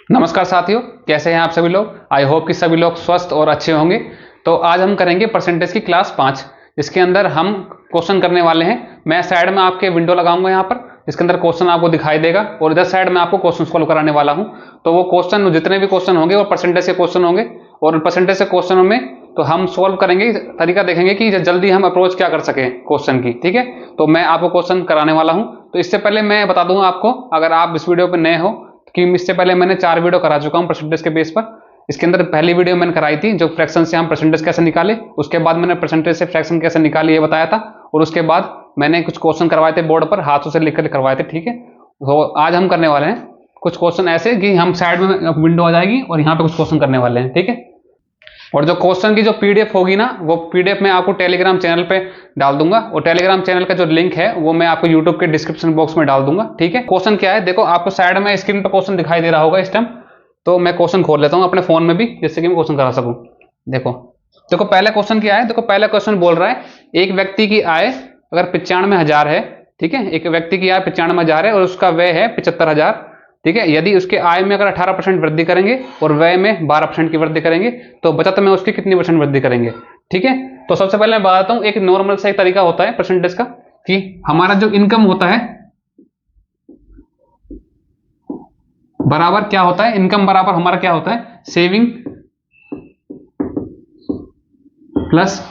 नमस्कार साथियों, कैसे हैं आप सभी लोग। आई होप कि सभी लोग स्वस्थ और अच्छे होंगे। तो आज हम करेंगे परसेंटेज की क्लास 5। इसके अंदर हम क्वेश्चन करने वाले हैं। मैं साइड में आपके विंडो लगाऊंगा यहाँ पर, इसके अंदर क्वेश्चन आपको दिखाई देगा और इधर साइड में आपको क्वेश्चन सॉल्व कराने वाला हूँ। तो वो क्वेश्चन, जितने भी क्वेश्चन होंगे वो परसेंटेज के क्वेश्चन होंगे और परसेंटेज के क्वेश्चनों में तो हम सॉल्व करेंगे, तरीका देखेंगे कि जल्दी हम अप्रोच क्या कर सकें क्वेश्चन की। ठीक है, तो मैं आपको क्वेश्चन कराने वाला हूं। तो इससे पहले मैं बता दूंगा आपको, अगर आप इस वीडियो पर नए हो, कि इससे पहले मैंने 4 वीडियो करा चुका हूं परसेंटेज के बेस पर। इसके अंदर पहली वीडियो मैंने कराई थी जो फ्रैक्शन से हम परसेंटेज कैसे निकाले, उसके बाद मैंने परसेंटेज से फ्रैक्शन कैसे निकाले ये बताया था, और उसके बाद मैंने कुछ क्वेश्चन करवाए थे बोर्ड पर, हाथों से लिखकर करवाए थे। ठीक है, तो आज हम करने वाले हैं कुछ क्वेश्चन ऐसे कि हम साइड में विंडो आ जाएगी और यहाँ पे कुछ क्वेश्चन करने वाले हैं। ठीक है, और जो क्वेश्चन की जो पीडीएफ होगी ना, वो पीडीएफ मैं आपको टेलीग्राम चैनल पे डाल दूंगा, और टेलीग्राम चैनल का जो लिंक है वो मैं आपको यूट्यूब के डिस्क्रिप्शन बॉक्स में डाल दूंगा। ठीक है, क्वेश्चन क्या है देखो, आपको साइड में स्क्रीन पर क्वेश्चन दिखाई दे रहा होगा इस टाइम। तो मैं क्वेश्चन खोल लेता हूँ अपने फोन में भी, जिससे कि मैं क्वेश्चन करा सकूँ। देखो देखो पहला क्वेश्चन क्या है। देखो पहला क्वेश्चन बोल रहा है, एक व्यक्ति की आय अगर 95,000 है। ठीक है, एक व्यक्ति की आय 95,000 है और उसका व्यय है 75,000। ठीक है, यदि उसके आय में अगर 18% वृद्धि करेंगे और व्यय में 12% की वृद्धि करेंगे तो बचत में उसकी कितनी % वृद्धि करेंगे। ठीक है, तो सबसे पहले मैं बताता हूं, एक नॉर्मल सा एक तरीका होता है परसेंटेज का, कि हमारा जो इनकम होता है बराबर क्या होता है, इनकम बराबर हमारा क्या होता है, सेविंग प्लस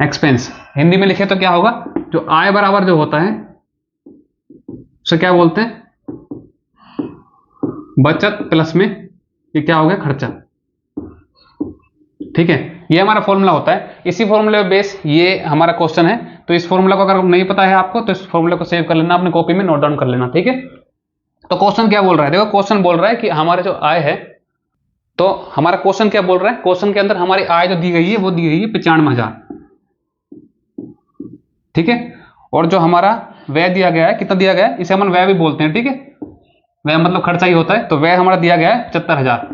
एक्सपेंस। हिंदी में लिखे तो क्या होगा, जो आय बराबर जो होता है उसे क्या बोलते हैं, बचत प्लस में ये क्या हो गया, खर्चा। ठीक है, ये हमारा फॉर्मूला होता है। इसी फॉर्मूले पे बेस ये हमारा क्वेश्चन है। तो इस फॉर्मूला को अगर नहीं पता है आपको तो इस फॉर्मूले को सेव कर लेना, अपनी कॉपी में नोट डाउन कर लेना। ठीक है, तो क्वेश्चन क्या बोल रहा है, देखो क्वेश्चन बोल रहा है कि हमारे जो आय है, तो हमारा क्वेश्चन क्या बोल रहा है, क्वेश्चन के अंदर हमारी आय जो दी गई है वो दी गई है 95,000। ठीक है, और जो हमारा व्यय दिया गया है, कितना दिया गया है, इसे हम व्यय भी बोलते हैं। ठीक है, व्यय मतलब खर्चा ही होता है। तो व्यय हमारा दिया गया है 75,000।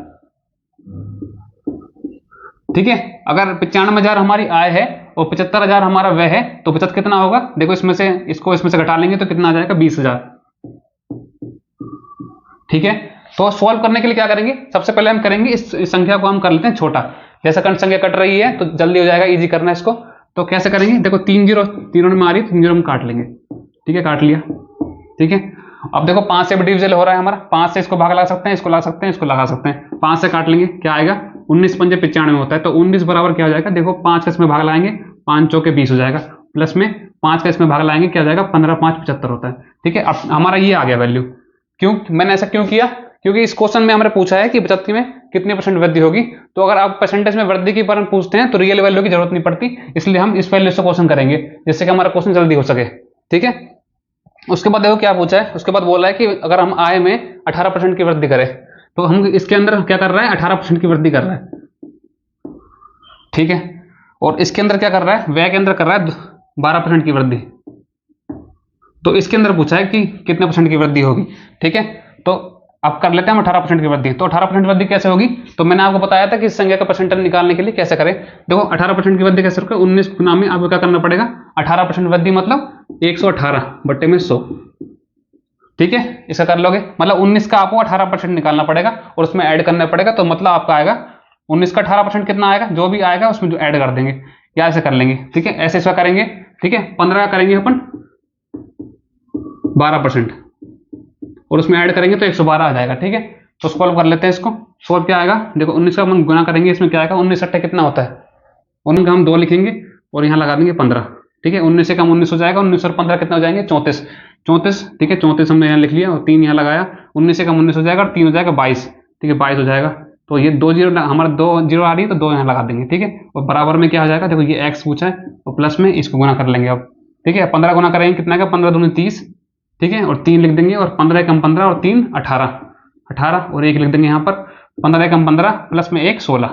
ठीक है, अगर 95,000 हमारी आय है और 75,000 हमारा व्यय है तो बचत कितना होगा, देखो इसमें से इसको इसमें से घटा लेंगे तो कितना आ जाएगा, 20,000। ठीक है, तो सॉल्व करने के लिए क्या करेंगे, सबसे पहले हम करेंगे इस संख्या को हम कर लेते हैं छोटा। जैसे संख्या कट रही है तो जल्दी हो जाएगा, इजी करना है इसको। तो कैसे करेंगे, देखो 3 जीरो तीनों में आ रही है, 3 जीरो में काट लेंगे। ठीक है, काट लिया। ठीक है, अब देखो 5 से भी डिविजन हो रहा है हमारा, 5 से इसको भाग लगा सकते हैं, इसको लगा सकते हैं, इसको लगा सकते हैं। 5 से काट लेंगे, क्या आएगा, 19 पंजे 95 होता है। तो 19 बराबर क्या हो जाएगा, देखो 5 का इसमें भाग लाएंगे, 5 चौके 20 हो जाएगा, प्लस में 5 का इसमें भाग लाएंगे, क्या हो जाएगा, 15 5 75 होता है। ठीक है, अब हमारा ये आ गया वैल्यू। क्यों मैंने ऐसा क्यों किया, क्योंकि इस क्वेश्चन में हमने पूछा है कि बचत में कितने % वृद्धि होगी। तो अगर आप परसेंटेज में वृद्धि की बारे पूछते हैं तो रियल वैल्यू की जरूरत नहीं पड़ती, इसलिए हम इस वैल्यू से क्वेश्चन करेंगे जिससे कि हमारा क्वेश्चन जल्दी हो सके। ठीक है, उसके बाद देखो क्या पूछा है, उसके बाद बोला है कि अगर हम आय में 18% की वृद्धि करें, तो हम इसके अंदर क्या कर रहा है, 18% की वृद्धि कर रहा है। ठीक है, और इसके अंदर क्या कर रहा है, व्यय के अंदर कर रहा है 12% की वृद्धि। तो इसके अंदर पूछा है कि कितने % की वृद्धि होगी। ठीक है, तो अब कर लेते हैं हम 18% की वृद्धि। तो 18% वृद्धि कैसे होगी, तो मैंने आपको बताया था कि इस संख्या का परसेंटेज निकालने के लिए कैसे करें। देखो 18% की वृद्धि कैसे होगा, 19 गुना में आपको क्या करना पड़ेगा, 18% वृद्धि मतलब 118 बट्टे में 100। ठीक है, इसका कर लोगे, मतलब 19 का आपको 18% निकालना पड़ेगा और उसमें ऐड करना पड़ेगा। तो मतलब आपका आएगा 19 का 18% कितना आएगा, जो भी आएगा उसमें जो ऐड कर देंगे, या ऐसे कर लेंगे। ठीक है, ऐसे इसका करेंगे। ठीक है, 15 करेंगे अपन 12% और उसमें ऐड करेंगे तो 112 आ जाएगा। ठीक है, तो सॉल्व कर लेते हैं इसको। सॉल्व क्या आएगा, देखो 19 का हम गुना करेंगे, इसमें क्या आएगा, 19 अट्ठे कितना होता है, 19 का हम 2 लिखेंगे और यहाँ लगा देंगे 15। ठीक है, 19 से कम 19 हो जाएगा, 19 और 15 कितना हो जाएंगे, 34। 34, ठीक है, 34 हमने यहाँ लिख लिया और 3 यहाँ लगाया, 19 से कम 19 हो जाएगा और 3 हो जाएगा 22। ठीक है, 22 हो जाएगा। तो ये 2 जीरो हमारा 2 जीरो आ रही है तो 2 यहाँ लगा देंगे। ठीक है, और बराबर में क्या हो जाएगा, देखो ये x पूछा है और प्लस में इसको गुना कर लेंगे अब। ठीक है, 15 गुना करेंगे कितना का, 15 दूनी 30। ठीक है, और 3 लिख देंगे, और 15 कम 15 और 3 18 और 1 लिख देंगे यहाँ पर, 15 कम 15 प्लस में 1 16।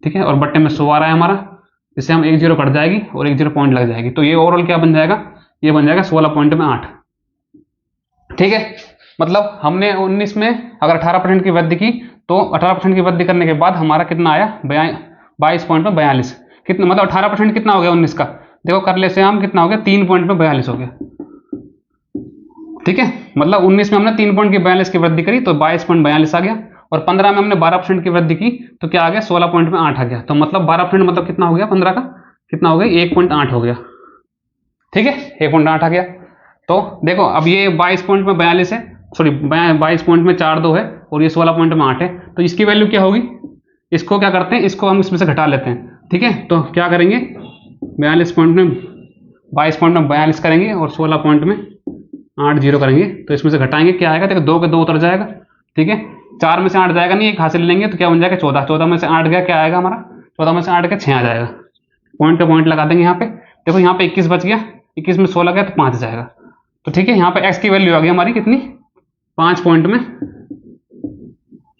ठीक है, और बट्टे में 100 आ रहा है हमारा, इससे हम 1 जीरो कट जाएगी और 1 जीरो पॉइंट लग जाएगी। तो ये ओवरऑल क्या बन जाएगा, ये बन जाएगा 16.8। ठीक है, मतलब हमने 19 में अगर 18% की वृद्धि की तो 18% की वृद्धि करने के बाद हमारा कितना आया, 22.42। कितना मतलब 18% कितना हो गया 19 का, देखो कर ले से हम कितना हो गया, 3.42 हो गया। ठीक है, मतलब 19 में हमने 3 पॉइंट की 42 की वृद्धि करी तो 22.42 आ गया, और 15 में हमने 12% की वृद्धि की तो क्या आ गया 16 पॉइंट में 8 आ गया। तो मतलब 12% मतलब कितना हो गया 15 का, कितना हो गया 1.8 हो गया। ठीक है, 1.8 आ गया। तो देखो अब ये 22 पॉइंट में 42 है, सॉरी 22 पॉइंट में 4 2 है, और ये 16 पॉइंट में 8 है, तो इसकी वैल्यू क्या होगी, इसको क्या करते हैं, इसको हम इसमें से घटा लेते हैं। ठीक है, तो क्या करेंगे 42 पॉइंट में 22 पॉइंट में 42 करेंगे और 16 पॉइंट में 8 0 करेंगे, तो इसमें से घटाएंगे क्या आएगा, देखो 2 के 2 उतर जाएगा। ठीक है, 4 में से 8 जाएगा नहीं, एक हासिल लेंगे तो क्या बन जाएगा 14, 14 में से 8 गया क्या आएगा हमारा, 14 में से 8 गया 6 आ जाएगा। पॉइंट पे पॉइंट लगा देंगे यहाँ पे, देखो यहाँ पे 21 बच गया, 21 में 16 गया तो 5 जाएगा। तो ठीक है, यहाँ पे x की वैल्यू आ गई हमारी कितनी 5 पॉइंट में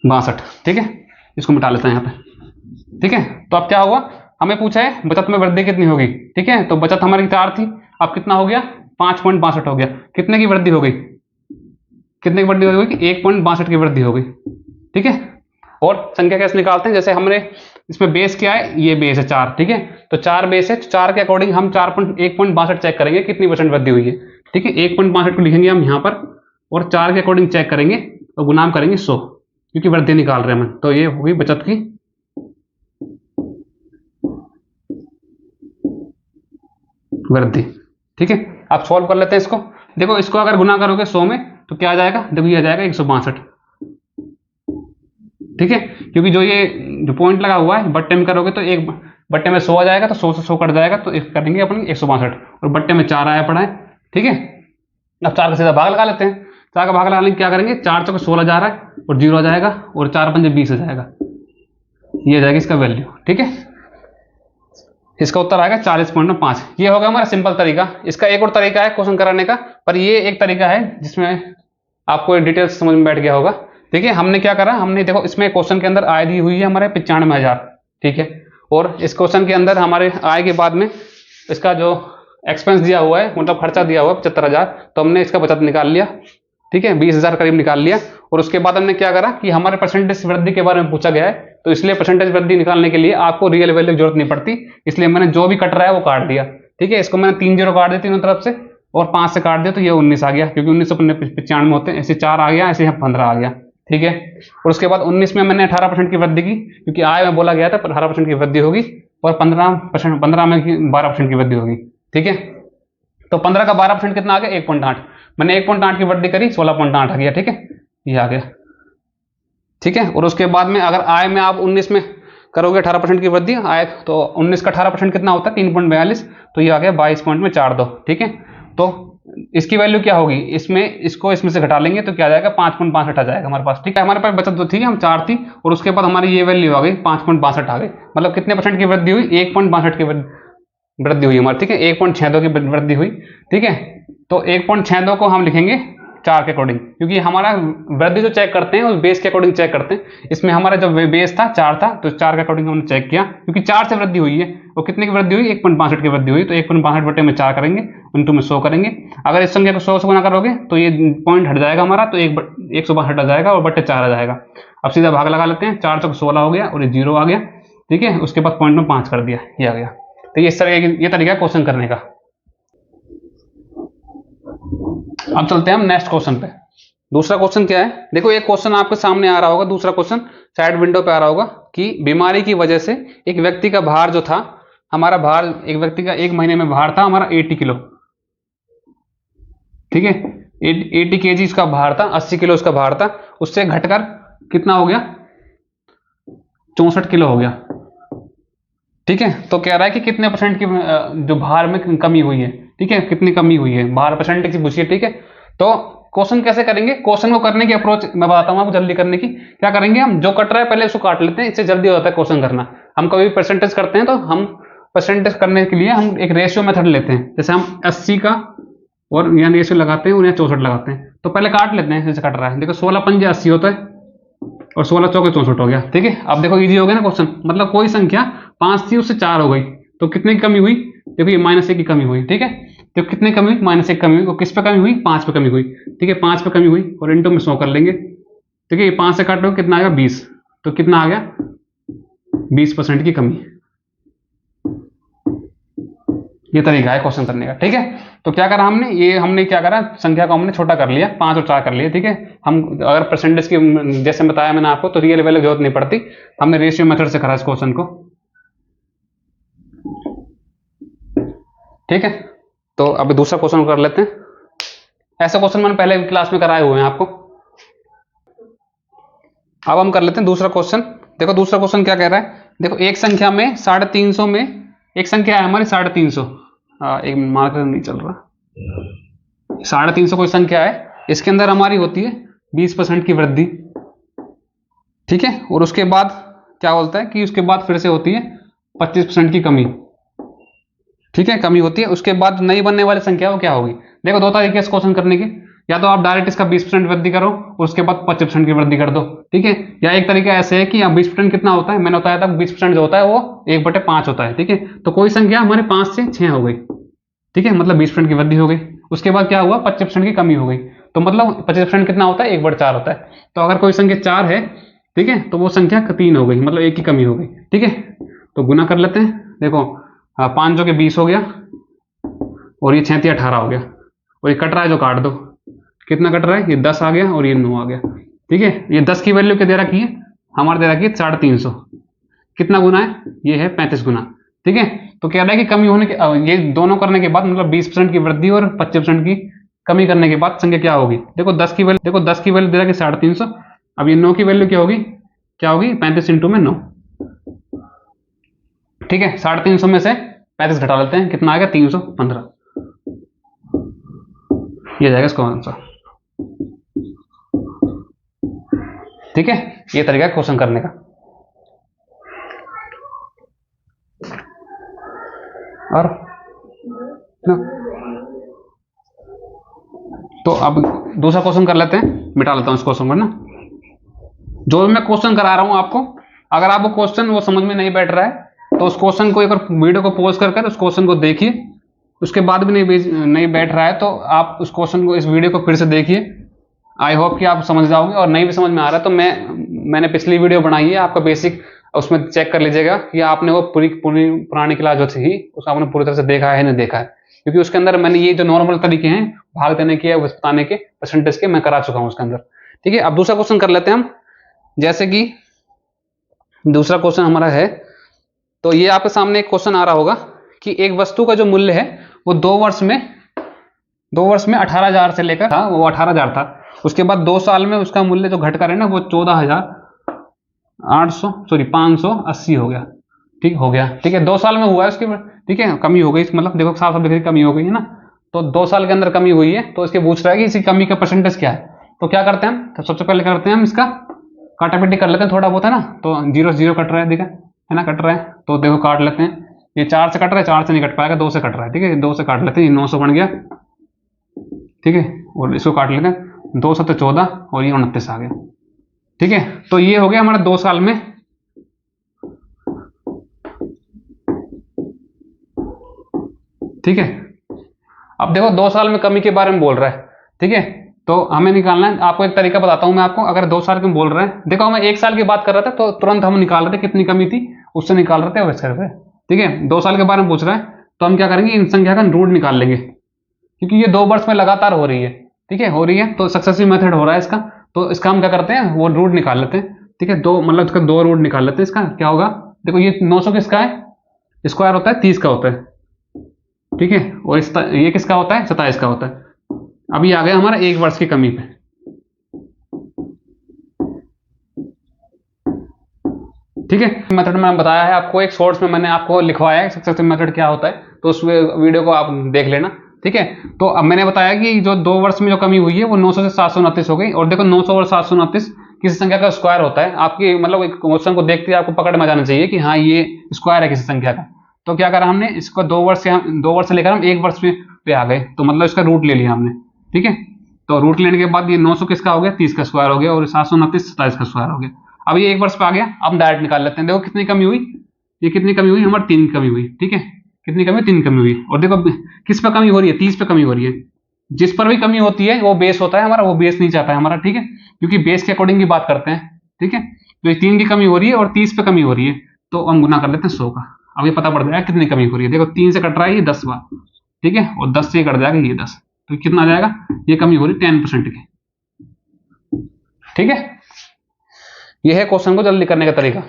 62। ठीक है, इसको मिटा लेते हैं यहाँ पे। ठीक है, तो अब क्या हुआ, हमें पूछा है बचत में वृद्धि कितनी होगी। ठीक है, तो बचत हमारी 4 थी, अब कितना हो गया 5.62 हो गया। कितने की वृद्धि हो गई, कितने की वृद्धि हो गई, 1.62 की वृद्धि हो गई। ठीक है, और संख्या कैसे निकालते हैं, जैसे हमने इसमें बेस क्या है, ये बेस है 4। ठीक है, तो 4 बेस है, 4 के अकॉर्डिंग हम 1.62 चेक करेंगे कितनी परसेंट वृद्धि हुई है। ठीक है, 1.62 को लिखेंगे हम यहाँ पर, और 4 के अकॉर्डिंग चेक करेंगे और गुणाम करेंगे 100, क्योंकि वृद्धि निकाल रहे हैं हम। तो ये होगी बचत की वृद्धि। ठीक है, आप सॉल्व कर लेते हैं इसको। देखो इसको अगर गुना करोगे 100 में तो क्या आ जाएगा, देखो ये आ जाएगा 162। ठीक है, क्योंकि जो पॉइंट लगा हुआ है बट्टे में करोगे तो एक बट्टे में 100 आ जाएगा, तो 100 से 100 कट जाएगा, तो एक करेंगे अपन 162, और बट्टे में 4 आया पड़ा है। ठीक है, अब 4 का सीधा भाग लगा लेते हैं। 4 का भाग लगाने क्या करेंगे, 4 चौके 16 जा रहा है और 0 आ जाएगा, और 4 पंजे 20 आ जाएगा, ये आ जाएगा इसका वैल्यू। ठीक है, इसका उत्तर आएगा 40.5। ये होगा हमारा सिंपल तरीका। इसका एक और तरीका है क्वेश्चन कराने का, पर ये एक तरीका है जिसमें आपको डिटेल समझ में बैठ गया होगा। ठीक है, हमने क्या करा, हमने देखो इसमें क्वेश्चन के अंदर आय दी हुई है हमारे 95,000। ठीक है, और इस क्वेश्चन के अंदर हमारे आय के बाद में इसका जो एक्सपेंस दिया हुआ है, मतलब खर्चा दिया हुआ है 75,000, तो हमने इसका बचत निकाल लिया। ठीक है, 20,000 करीब निकाल लिया, और उसके बाद हमने क्या करा कि हमारे परसेंटेज वृद्धि के बारे में पूछा गया है, तो इसलिए परसेंटेज वृद्धि निकालने के लिए आपको रियल वैल्यू की जरूरत नहीं पड़ती, इसलिए मैंने जो भी कट रहा है वो काट दिया। ठीक है, इसको मैंने 3 0 काट दिया तीनों तरफ से, और 5 से काट दिया तो ये 19 आ गया, क्योंकि 1995 होते हैं, ऐसे 4 आ गया, ऐसे 15 आ गया। ठीक है, और उसके बाद 19 में मैंने 18% की वृद्धि की, क्योंकि आय में बोला गया था 18% की वृद्धि होगी, और 15 में 12% की वृद्धि होगी। ठीक है, तो 15 का 12% कितना आ गया 1.8, मैंने 1.8 की वृद्धि करी 16.8 आ गया। ठीक है, ये आ गया। ठीक है, और उसके बाद में अगर आय में आप 19 में करोगे 18% की वृद्धि आय, तो 19 का 18% कितना होता है 3.42, तो ये आ गया 22.42। ठीक है, तो इसकी वैल्यू क्या होगी, इसमें से घटा लेंगे तो क्या आ जाएगा 5.62 आ जाएगा हमारे पास। ठीक है, हमारे पास बचत जो थी हम 4 थी, और उसके बाद हमारी ये वैल्यू आ गई 5.62 आ गई, मतलब कितने परसेंट की वृद्धि हुई 1.62 की वृद्धि हुई हमारी। ठीक है, 1.62 की वृद्धि हुई। ठीक है, तो 1.62 को हम लिखेंगे 4 के अकॉर्डिंग, क्योंकि हमारा वृद्धि जो चेक करते हैं उस बेस के अकॉर्डिंग चेक करते हैं। इसमें हमारा जो बेस था 4 था, तो 4 के अकॉर्डिंग हमने चेक किया, क्योंकि 4 से वृद्धि हुई है, वो कितने की वृद्धि हुई 1.62 की वृद्धि हुई, तो 1.62 बटे में 4 करेंगे, इंटू में 100 करेंगे। अगर इस संख्या को 100 से गुना करोगे तो ये पॉइंट हट जाएगा हमारा, तो 162 आ जाएगा और बटे 4 आ जाएगा। अब सीधा भाग लगा लेते हैं, 4 चौक 16 हो गया और ये 0 आ गया। ठीक है, उसके बाद पॉइंट में 5 कर दिया, ये आ गया। तो ये इस तरह ये तरीका है क्वेश्चन करने का। अब चलते हैं हम नेक्स्ट क्वेश्चन पे। दूसरा क्वेश्चन क्या है, देखो एक क्वेश्चन आपके सामने आ रहा होगा, दूसरा क्वेश्चन साइड विंडो पे आ रहा होगा कि बीमारी की वजह से एक व्यक्ति का भार जो था, हमारा भार एक व्यक्ति का 1 महीने में भार था हमारा 80 किलो। ठीक है, 80 kg उसका भार था, 80 किलो उसका भार था, उससे घटकर कितना हो गया 64 किलो हो गया। ठीक है, तो कह रहा है कि कितने परसेंट की जो भार में कमी हुई है। ठीक है, कितनी कमी हुई है, भार परसेंटेज पूछिए। ठीक है, तो क्वेश्चन कैसे करेंगे, क्वेश्चन को करने की अप्रोच मैं बताता हूं आपको जल्दी करने की। क्या करेंगे, हम जो कट रहा है पहले उसको काट लेते हैं, इससे जल्दी हो जाता है क्वेश्चन करना। हम कभी परसेंटेज करते हैं तो हम परसेंटेज करने के लिए हम एक रेशियो मेथड लेते हैं, जैसे हम 80 का और यहाँ रेशियो लगाते हैं और यहाँ 64 लगाते हैं, तो पहले काट लेते हैं जैसे कट रहा है। देखो 16 पंजे 80 होता है और 16 चौके 64 हो गया। ठीक है, अब देखो इजी हो गया ना क्वेश्चन, मतलब कोई संख्या 5 थी उससे 4 हो गई, तो कितने की कमी हुई, देखो ये -1 की कमी हुई। ठीक है, तो कितने कमी हुई, -1 कमी हुई, और किस पे कमी हुई 5 पे कमी हुई। ठीक है, 5 पे कमी हुई और इंटू में 100 कर लेंगे। ठीक है, ये 5 से काटोगे कितना आएगा 20, तो कितना आ गया 20% की कमी। ये तरीका है क्वेश्चन करने का। ठीक है, तो क्या करा हमने, ये हमने क्या करा, संख्या को हमने छोटा कर लिया, 5 और 4 कर लिए, ठीक है। हम अगर परसेंटेज की जैसे बताया मैंने आपको, तो रियल वैल्यू की जरूरत नहीं पड़ती, हमने रेशियो मेथड से करा इस क्वेश्चन को, ठीक है। तो अभी दूसरा क्वेश्चन कर लेते हैं। ऐसा क्वेश्चन मैंने पहले क्लास में कराए हुए हैं आपको। अब हम कर लेते हैं दूसरा क्वेश्चन। देखो दूसरा क्वेश्चन क्या कह रहा है, देखो एक संख्या में 350 में, एक संख्या है हमारी 350, एक मार्कर नहीं चल रहा, 350 कोई संख्या है, इसके अंदर हमारी होती है 20% की वृद्धि, ठीक है। और उसके बाद क्या बोलता है कि उसके बाद फिर से होती है 25% की कमी, ठीक है, कमी होती है। उसके बाद नई बनने वाली संख्या वो क्या होगी। देखो दो तरीके इस क्वेश्चन करने के, या तो आप डायरेक्ट इसका 20% वृद्धि करो और उसके बाद 25% की वृद्धि कर दो, ठीक है। या एक तरीका ऐसे है कि यहाँ 20% कितना होता है, मैंने बताया था 20% जो होता है वो 1/5 होता है, ठीक है। तो कोई संख्या हमारे 5 से 6 हो गई, ठीक है, मतलब 20% की वृद्धि हो गई। उसके बाद क्या हुआ, 25% की कमी हो गई, तो मतलब 25% कितना होता है, 1/4 होता है। तो अगर कोई संख्या 4 है, ठीक है, तो वो संख्या 3 हो गई, मतलब 1 की कमी हो गई, ठीक है। तो गुना कर लेते हैं। देखो 5 जो के 20 हो गया, और ये 6 18 हो गया, और ये कट रहा है जो काट दो, कितना कट रहा है, ये 10 आ गया और ये 9 आ गया, ठीक है। ये 10 की वैल्यू क्या दे रखी है, हमारे दे रखी है 350, कितना गुना है, ये है 35 गुना, ठीक है। तो कह रहा है कि कमी होने के, ये दोनों करने के बाद मतलब 20% की वृद्धि और 25% की कमी करने के बाद संख्या क्या होगी। देखो 10 की वैल्यू दे रखी है 350, अब ये 9 की वैल्यू क्या होगी, 35 इंटू में 9, ठीक है। 350 में से 35 घटा लेते हैं, कितना आ गया 315, ये जाएगा इसका आंसर, ठीक है। ये तरीका है क्वेश्चन करने का। और तो अब दूसरा क्वेश्चन कर लेते हैं, मिटा लेता हूं इस क्वेश्चन को ना। जो मैं क्वेश्चन करा रहा हूं आपको, अगर आपको क्वेश्चन वो समझ में नहीं बैठ रहा है तो उस क्वेश्चन को, एक वीडियो को पॉज करके उस क्वेश्चन को देखिए, उसके बाद भी नहीं बैठ रहा है तो आप उस क्वेश्चन को, इस वीडियो को फिर से देखिए। आई होप कि आप समझ जाओगे, और नहीं भी समझ में आ रहा है तो मैंने पिछली वीडियो बनाई है आपका बेसिक, उसमें चेक कर लीजिएगा कि आपने वो पूरी पुरानी क्लास जो थी उसको आपने पूरी तरह से देखा है नहीं देखा है, क्योंकि उसके अंदर मैंने ये जो नॉर्मल तरीके हैं भाग देने के, बताने के, परसेंटेज के, मैं करा चुका हूं उसके अंदर, ठीक है। अब दूसरा क्वेश्चन कर लेते हैं हम। जैसे कि दूसरा क्वेश्चन हमारा है, तो ये आपके सामने एक क्वेश्चन आ रहा होगा कि एक वस्तु का जो मूल्य है वो 2 वर्ष में 18,000 से लेकर था, वो 18,000 था, उसके बाद 2 साल में उसका मूल्य जो घट कर है ना वो 580 हो गया, ठीक हो गया, ठीक है। 2 साल में हुआ है उसकी, ठीक है, कमी हो गई, मतलब देखो साफ साफ दिख रही कमी हो गई है ना। तो 2 साल के अंदर कमी हुई है, तो इसके पूछ रहा है कि इसकी कमी का परसेंटेज क्या है। तो क्या करते हैं हम, तो सबसे पहले करते हैं हम इसका काटापिटी कर लेते हैं, थोड़ा बहुत है ना। तो 0 से 0 कट रहा है, देखा है ना, कट रहा है, तो देखो काट लेते हैं। ये 4 से कट रहा है, 4 से नहीं कट पाएगा, 2 से कट रहा है, ठीक है, 2 से काट लेते हैं, 900 बन गया, ठीक है। और इसको काट लेते हैं, 2 7 14 और ये 29 आ गया, ठीक है। तो ये हो गया हमारा 2 साल में, ठीक है। अब देखो 2 साल में कमी के बारे में बोल रहा है, ठीक है। तो हमें निकालना है, आपको एक तरीका बताता हूं मैं आपको। अगर 2 साल के बोल रहे हैं, देखो मैं 1 साल की बात कर रहा था तो तुरंत हम निकाल रहे थे कितनी कमी थी, उससे निकाल रहे थे वैसे करके, ठीक है। 2 साल के बारे में पूछ रहा है तो हम क्या करेंगे, इन संख्या का रूट निकाल लेंगे, क्योंकि ये 2 वर्ष में लगातार हो रही है, ठीक है, हो रही है, तो सक्सेसिव मेथड हो रहा है इसका। तो इसका हम क्या करते हैं, वो रूट निकाल लेते हैं, ठीक है। 2 मतलब इसका 2 रूट निकाल लेते हैं। इसका क्या होगा, देखो ये 900 किसका है, स्क्वायर होता है 30 का होता है, ठीक है। और ये किसका होता है, 27 का होता है। अभी आ गया हमारा 1 वर्ष की कमी पे, ठीक है। मेथड मैंने बताया है आपको, एक शॉर्ट्स में मैंने आपको लिखवाया है सक्सेसिव मेथड क्या होता है, तो उस वीडियो को आप देख लेना, ठीक है। तो अब मैंने बताया कि जो 2 वर्ष में जो कमी हुई है वो 900 से 729 हो गई। और देखो 900 और 729 किसी संख्या का स्क्वायर होता है। आपकी मतलब एक क्वेश्चन को देखते ही आपको पकड़ में जाना चाहिए कि हाँ ये स्क्वायर है किसी संख्या का। तो क्या करा हमने, इसको 2 वर्ष से लेकर हम 1 वर्ष पे आ गए, तो मतलब इसका रूट ले लिया हमने, ठीक है। तो रूट लेने के बाद ये 900 किसका हो गया, 30 का स्क्वायर हो गया, और 729 27 का स्क्वायर हो गया। अब ये 1 वर्ष पे आ गया, अब डायरेक्ट निकाल लेते हैं। देखो कितनी कमी हुई, ये कितनी कमी हुई, हमारी 3 कमी हुई, ठीक है। कितनी कमी, 3 कमी हुई। और देखो किस पे कमी हो रही है, 30 पे कमी हो रही है। जिस पर भी कमी होती है वो बेस होता है हमारा, वो बेस नहीं चाहता है हमारा, ठीक है, क्योंकि बेस के अकॉर्डिंग की बात करते हैं, ठीक है। तो ये 3 की कमी हो रही है और 30 पे कमी हो रही है, तो हम गुना कर लेते हैं 100 का। अब ये पता पड़ जाएगा कितनी कमी हो रही है। देखो 3 से कट रहा है ये 10 बार, ठीक है, और 10 से ये कट जाएगा ये 10, तो कितना आ जाएगा, ये कमी हो रही 10% की। ठीक है, ये है क्वेश्चन को जल्दी करने का तरीका।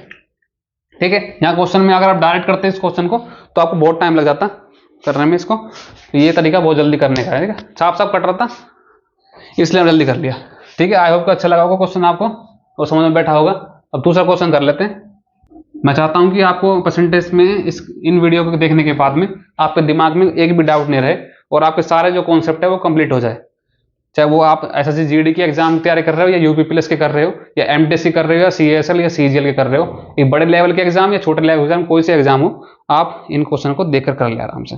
ठीक है, यहाँ क्वेश्चन में अगर आप डायरेक्ट करते हैं इस क्वेश्चन को तो आपको बहुत टाइम लग जाता करने में इसको, तो ये तरीका बहुत जल्दी करने का है। ठीक है, साफ साफ कट रहा था इसलिए हम जल्दी कर लिया। ठीक है, आई होप अच्छा लगा होगा क्वेश्चन आपको और समझ में बैठा होगा। अब दूसरा क्वेश्चन कर लेते हैं। मैं चाहता हूं कि आपको परसेंटेज में इन वीडियो को देखने के बाद में आपके दिमाग में एक भी डाउट नहीं रहे और आपके सारे जो कॉन्सेप्ट है वो कंप्लीट हो जाए। चाहे वो आप एसएससी जीडी की एग्जाम तैयारी कर रहे हो या यूपीपीएससी के कर रहे हो या एमटीएससी कर रहे हो या सीएसएल या सीजीएल के कर रहे हो, ये बड़े लेवल के एग्जाम या छोटे लेवल एग्जाम कोई से एग्जाम हो, आप इन क्वेश्चन को देखकर कर ले आराम से।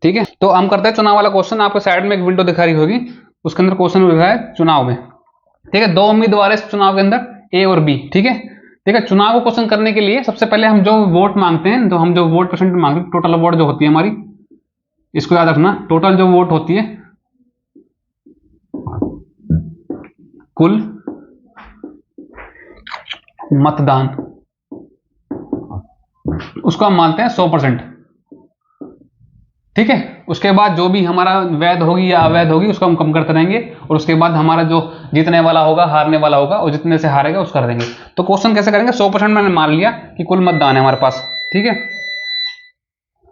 ठीक है, तो हम करते हैं चुनाव वाला क्वेश्चन। आपको साइड में एक विंडो दिखा रही होगी, उसके अंदर क्वेश्चन लिखा है चुनाव में। ठीक है, 2 उम्मीदवार है इस चुनाव के अंदर, ए और बी। ठीक है, चुनाव को क्वेश्चन करने के लिए सबसे पहले हम जो वोट मांगते हैं, तो हम जो वोट परसेंट मांगते हैं, टोटल वोट जो होती है हमारी, इसको याद रखना, टोटल जो वोट होती है, कुल मतदान, उसको हम मानते हैं 100%। ठीक है, उसके बाद जो भी हमारा वैध होगी या अवैध होगी उसको हम कम करते रहेंगे और उसके बाद हमारा जो जीतने वाला होगा हारने वाला होगा और जितने से हारेगा उसको कर देंगे। तो क्वेश्चन कैसे करेंगे, 100% मैंने मान लिया कि कुल मतदान है हमारे पास। ठीक है,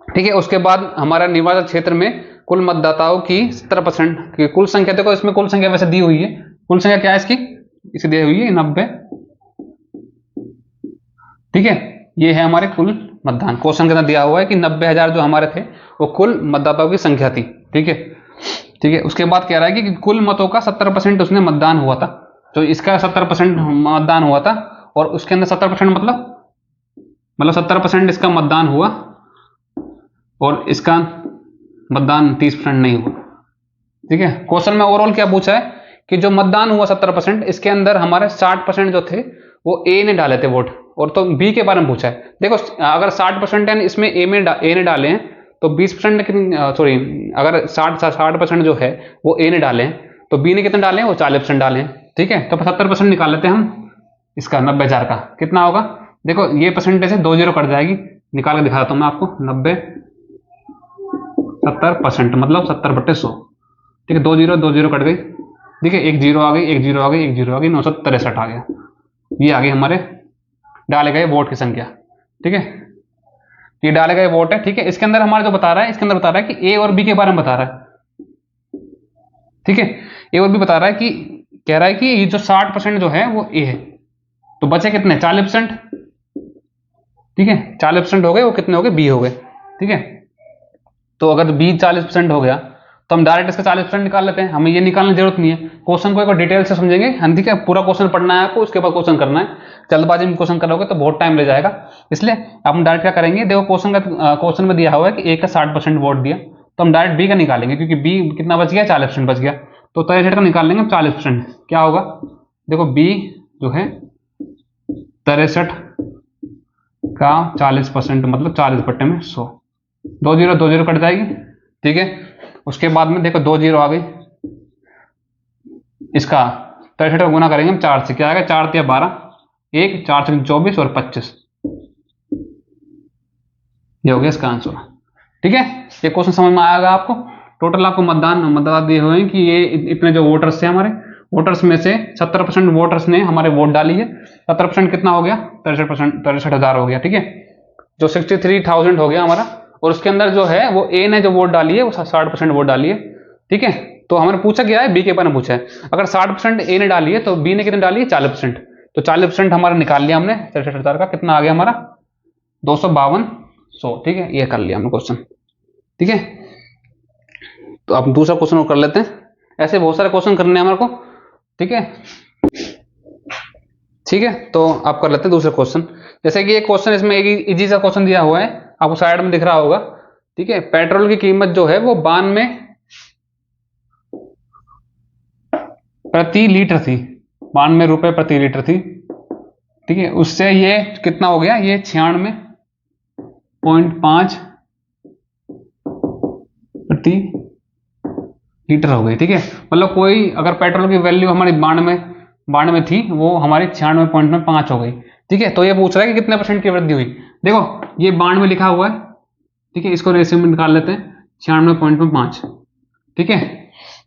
ठीक है, उसके बाद हमारा निर्वाचन क्षेत्र में कुल मतदाताओं की 70% की कुल संख्या, देखो इसमें कुल संख्या वैसे दी हुई है, कुल संख्या क्या है इसकी, इसे दी हुई है 90। ठीक है, ये है हमारे कुल मतदान। क्वेश्चन के अंदर दिया हुआ है कि 90,000 जो हमारे थे वो कुल मतदाताओं की संख्या थी। ठीक है, ठीक है, उसके बाद कह रहा है कि कुल मतों का 70% उसने मतदान हुआ था, तो इसका 70% मतदान हुआ था और उसके अंदर 70% मतलब 70% इसका मतदान हुआ और इसका मतदान 30% नहीं हुआ। ठीक है, क्वेश्चन में ओवरऑल क्या पूछा है कि जो मतदान हुआ 70%, इसके अंदर हमारे 60% जो थे वो ए ने डाले थे वोट, और तो बी के बारे में पूछा है। देखो अगर 60% इसमें ए ने डाले हैं तो 20% सॉरी, अगर 60% जो है वो ए ने डाले हैं तो बी ने कितने डाले हैं, वो 40% डाले हैं। ठीक है, तो 70% निकाल लेते हैं हम इसका, 90,000 का कितना होगा, देखो ये परसेंटेज है 2 0 कट जाएगी, निकाल के दिखा देता हूं मैं आपको। 90 70% मतलब 70/100। ठीक है, 2 0 कट गई। ठीक है, 1 0 आ गई, 1 0 आ गई, 1 0 आ गई, 963 आ गया। ये आ गई हमारे डाले गए वोट की संख्या। ठीक है, ये डाले गए वोट है। ठीक है, इसके अंदर हमारा जो बता रहा है, इसके अंदर बता रहा है कि ए और बी के बारे में बता रहा है। ठीक है, ए और बी बता रहा है कि कह रहा है कि ये जो 60% जो है वो ए है, तो बचे कितने, 40%। ठीक है, 40% हो गए, वो कितने हो गए, बी हो गए। ठीक है, तो अगर बी 40% हो गया तो हम डायरेक्ट इसका 40% निकाल लेते हैं, हमें ये निकालने की जरूरत नहीं है। क्वेश्चन को एक बार डिटेल से समझेंगे। हाँ ठीक है, पूरा क्वेश्चन पढ़ना है आपको, उसके बाद क्वेश्चन करना है। जल्दबाजी में क्वेश्चन करोगे तो बहुत टाइम ले जाएगा, इसलिए हम डायरेक्ट क्या करेंगे, देखो क्वेश्चन में दिया हुआ है कि ए का 60% वोट दिया, तो हम डायरेक्ट बी का निकालेंगे, क्योंकि बी कितना बच गया, 40% बच गया, तो 63 का निकाल लेंगे 40%। क्या होगा, देखो बी जो है 63 का 40% मतलब 40/100, 2 0 कट जाएगी। ठीक है, उसके बाद में देखो 2 0 आ गई, इसका 63 का गुना करेंगे हम 4 से, क्या आएगा, 4 × 12, 1 4 × 24 और 25, ये हो गया इसका आंसर। ठीक है, ये क्वेश्चन समझ में आएगा आपको। टोटल आपको मतदाता दिए हुए हैं कि ये इतने जो वोटर्स थे, हमारे वोटर्स में से 70% वोटर्स ने हमारे वोट डाली है। 70% कितना हो गया, 63,000 हो गया। ठीक है, जो 63,000 हो गया हमारा, और उसके अंदर जो है वो ए ने जो वोट डाली है वो 60% वोट डाली है। ठीक है, तो हमारे पूछा गया है, बी के बारे में पूछा है। अगर 60% ए ने डाली है तो बी ने कितने डाली है, 40%, तो 40% हमारा निकाल लिया हमने 63,000 का, कितना आ गया हमारा, 252,100। ठीक है, ये कर लिया हमने क्वेश्चन। ठीक है, तो अब दूसरा क्वेश्चन कर लेते हैं। ऐसे बहुत सारे क्वेश्चन करने हैं हमारे को। ठीक है, ठीक है, तो आप कर लेते हैं दूसरा क्वेश्चन। जैसे कि एक क्वेश्चन, इसमें एक इजी सा क्वेश्चन दिया हुआ है, आपको साइड में दिख रहा होगा। ठीक है, पेट्रोल की कीमत जो है वो 92 प्रति लीटर थी, 92 रुपए प्रति लीटर थी। ठीक है, उससे ये कितना हो गया, ये 96.5 प्रति लीटर हो गई। ठीक है, मतलब कोई अगर पेट्रोल की वैल्यू हमारी 92 थी, वो हमारी 96.5 हो गई। ठीक है, तो ये पूछ रहा है कि कितने % की वृद्धि हुई। देखो ये 92 लिखा हुआ है। ठीक है, इसको रेशियो में निकाल लेते हैं, 96.5। ठीक है,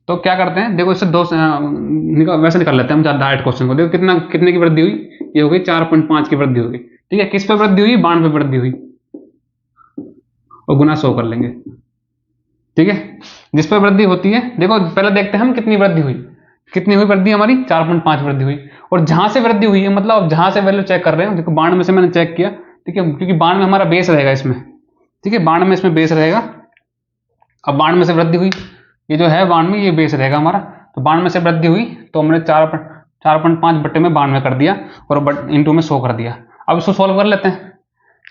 तो क्या करते हैं, देखो इससे वैसे निकाल लेते हैं हम डायरेक्ट क्वेश्चन को। देखो कितने की वृद्धि हुई, ये हो गई 4.5 की वृद्धि हो गई। ठीक है, किस पे वृद्धि हुई, बाण पे वृद्धि हुई, और गुना 100 कर लेंगे। ठीक है, जिस पर वृद्धि होती है, देखो पहले देखते हैं हम कितनी वृद्धि हुई, कितनी हुई वृद्धि हमारी, 4.5 वृद्धि हुई। और जहां से वृद्धि हुई है, मतलब जहां से वैल्यू चेक कर रहे हो, देखो बाण में से मैंने चेक किया। ठीक है, क्योंकि बाण में हमारा बेस रहेगा इसमें। ठीक है, बाण में इसमें बेस रहेगा। अब बाण में से वृद्धि हुई, ये जो है बाण में, ये बेस रहेगा हमारा। तो बाण में से वृद्धि हुई तो हमने 4.5 बट्टे में 92 कर दिया, और इंटू में 100 कर दिया। अब इसको सॉल्व कर लेते हैं।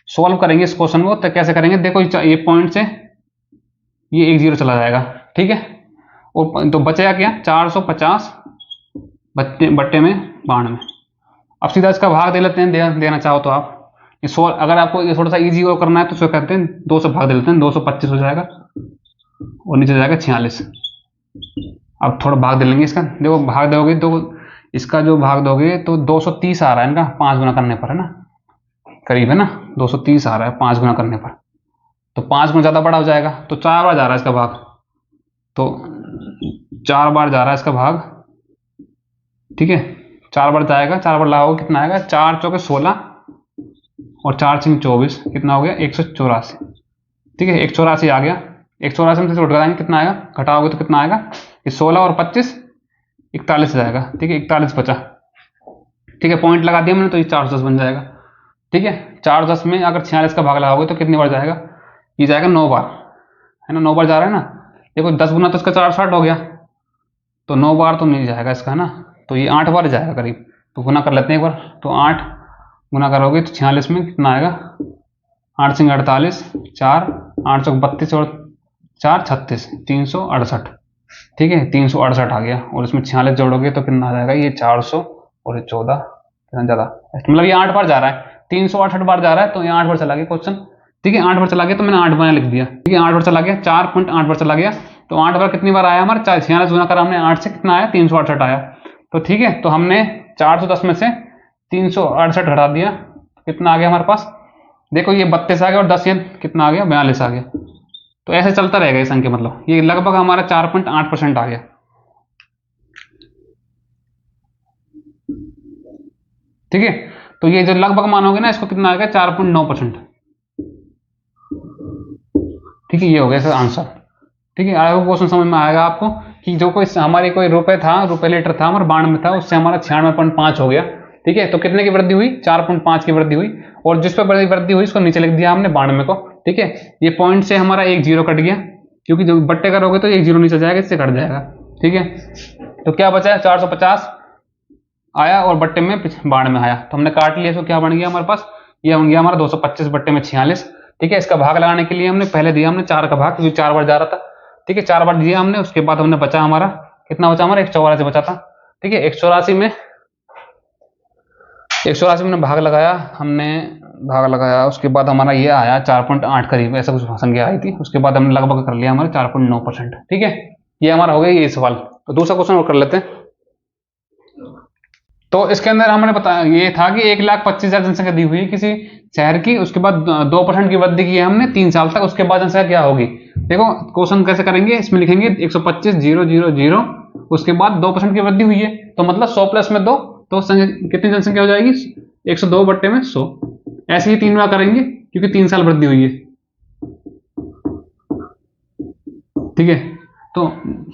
सॉल्व करेंगे इस क्वेश्चन को, तो कैसे करेंगे, देखो ये पॉइंट से ये 1 0 चला जाएगा। ठीक है, और तो बचेगा क्या, 450 बट्टे में 92। अब सीधा इसका भाग दे लेते हैं, देना चाहो तो आप। अगर आपको ये थोड़ा सा इजी और करना है तो इसको कहते हैं 2 से भाग दे लेते हैं, 225 हो जाएगा, और नीचे जाएगा 46। अब थोड़ा भाग दे लेंगे इसका। देखो भाग दोगे तो इसका जो भाग दोगे तो 230 आ रहा है इनका 5 गुना करने पर, है ना, करीब है ना, 230 आ रहा है 5 गुना करने पर। तो 5 गुना ज़्यादा बड़ा हो जाएगा, तो 4 बार जा रहा है इसका भाग, तो 4 बार जा रहा है इसका भाग। ठीक है, 4 बार जाएगा, 4 बार लगाओगे कितना आएगा, 4 चौके 16 और 4 6 24, कितना हो गया, 184। ठीक है, 184 आ गया। 184 में से घटाएंगे कितना आएगा, घटाओगे तो कितना आएगा, ये 16 और 25 41 जाएगा। ठीक है, 41 बचा। ठीक है, पॉइंट लगा दिया मैंने, तो ये 410 बन जाएगा। ठीक है, 410 में अगर 46 का भाग लगाओगे तो कितनी बार जाएगा, ये जाएगा 9 बार, है ना, 9 बार जा रहा है ना। देखो 10 गुना तो इसका 460 हो गया, तो 9 बार तो नहीं जाएगा इसका, है ना, तो ये 8 बार जाएगा करीब। तो गुना कर लेते हैं एक बार, तो 8 गुना करोगे तो 46 में कितना आएगा, 8 सिंह 48, 4 8 चौक 32 और 4 36, 368। ठीक है, 368 आ गया, और इसमें 46 जोड़ोगे तो कितना आ जाएगा, ये 400 और ये 14, कितना ज़्यादा, मतलब ये 8 बार जा रहा है, 368 बार जा रहा है, तो ये 8 बार चला गया क्वेश्चन। ठीक है, 8 बार चला गया, तो मैंने 8 बार लिख दिया। ठीक है, 8 बार चला गया, 4.8 बार चला गया, तो 8 बार कितनी बार आया हमारा, 46 गुना करा हमने 8 से, कितना आया, 368 आया। तो ठीक है, तो हमने 410 में से 368 हटा दिया, कितना आ गया हमारे पास, देखो ये 32 आ गया, और 10 ये कितना आ गया, 42 आ गया। तो ऐसे चलता रहेगा ये संख्या, मतलब ये लगभग हमारा 4.8% आ गया। ठीक है, तो ये जो लगभग मानोगे ना, इसको कितना आएगा, 4.9%। ठीक है, ये हो गया इसका आंसर। ठीक है, आई होप क्वेश्चन समझ में आएगा आपको, कि जो कोई हमारी कोई रुपए लीटर था हमारा 92 में था, उससे हमारा 96.5 हो गया। ठीक है, तो कितने की वृद्धि हुई, 4.5 की वृद्धि हुई, और जिस पर वृद्धि हुई उसको नीचे लिख दिया हमने 92 को। ठीक है, ये पॉइंट से हमारा 1 0 कट गया, क्योंकि जब बट्टे करोगे तो 1 0 नीचे जाएगा, इससे कट जाएगा। ठीक है, तो क्या बचा है, 450 आया, और बट्टे में 92 में आया, तो हमने काट लिया। इसको क्या बन गया हमारे पास, ये बन गया हमारा 225 बट्टे में 46। ठीक है, इसका भाग लगाने के लिए हमने पहले दिया हमने 4 का भाग, क्योंकि 4 बार जा रहा था। ठीक है, 4 बार दिया हमने, उसके बाद हमने बचा हमारा कितना बचा, हमारा 184 बचा था। ठीक है, 184 में भाग लगाया हमने, उसके बाद हमारा ये आया 4.8 करीब, ऐसा कुछ संख्या आई थी। उसके बाद हमने लगभग कर लिया हमारे 4.9%। ठीक है, ये हमारा हो गया ये सवाल। तो दूसरा क्वेश्चन और कर लेते हैं। तो इसके अंदर हमने बताया ये था कि 1,25,000 जनसंख्या दी हुई है किसी शहर की, उसके बाद 2% की वृद्धि की है हमने 3 साल तक, उसके बाद जनसंख्या क्या होगी। देखो क्वेश्चन कैसे करेंगे, इसमें लिखेंगे 125,000, उसके बाद 2% की वृद्धि हुई है, तो मतलब 100 प्लस में 2, तो कितनी जनसंख्या हो जाएगी, 102 बट्टे में 100। ऐसे ही 3 बार करेंगे, क्योंकि 3 साल वृद्धि हुई है। ठीक है, तो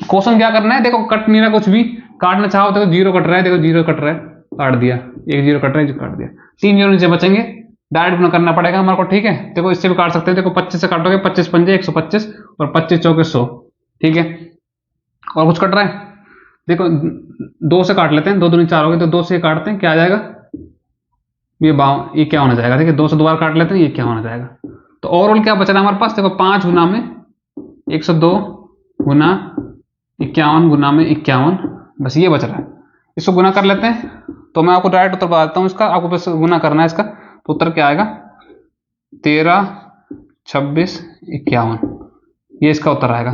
क्वेश्चन क्या करना है, देखो कट नहीं रहा कुछ भी, काटना चाहो तो 0 कट रहा है, देखो 0 कट रहा है, काट दिया, 1 0 कट रहा है, जो काट दिया, 3 0 नीचे बचेंगे, डायरेक्ट गुना करना पड़ेगा हमारे को। ठीक है, देखो इससे भी काट सकते हैं, देखो 25 से काटोगे, 25 पंजे 125 और 25 चौके 100। ठीक है, और कुछ कट रहा है, देखो 2 से काट लेते हैं, 2 दूनी 4 हो गए, तो 2 से काटते हैं, क्या आ जाएगा, ये क्या होना जाएगा, देखिए 2 से 2 बार काट लेते हैं, ये क्या होना जाएगा। तो ओवरऑल क्या बच रहा है हमारे पास, देखो 5 गुना में 102 गुना 51 गुना में 51, बस ये बच रहा है। इसको गुना कर लेते हैं, तो मैं आपको डायरेक्ट उत्तर बताता हूँ इसका, आपको बस गुना करना है इसका। तो उत्तर क्या आएगा, 13, 26, 51, ये इसका उत्तर आएगा।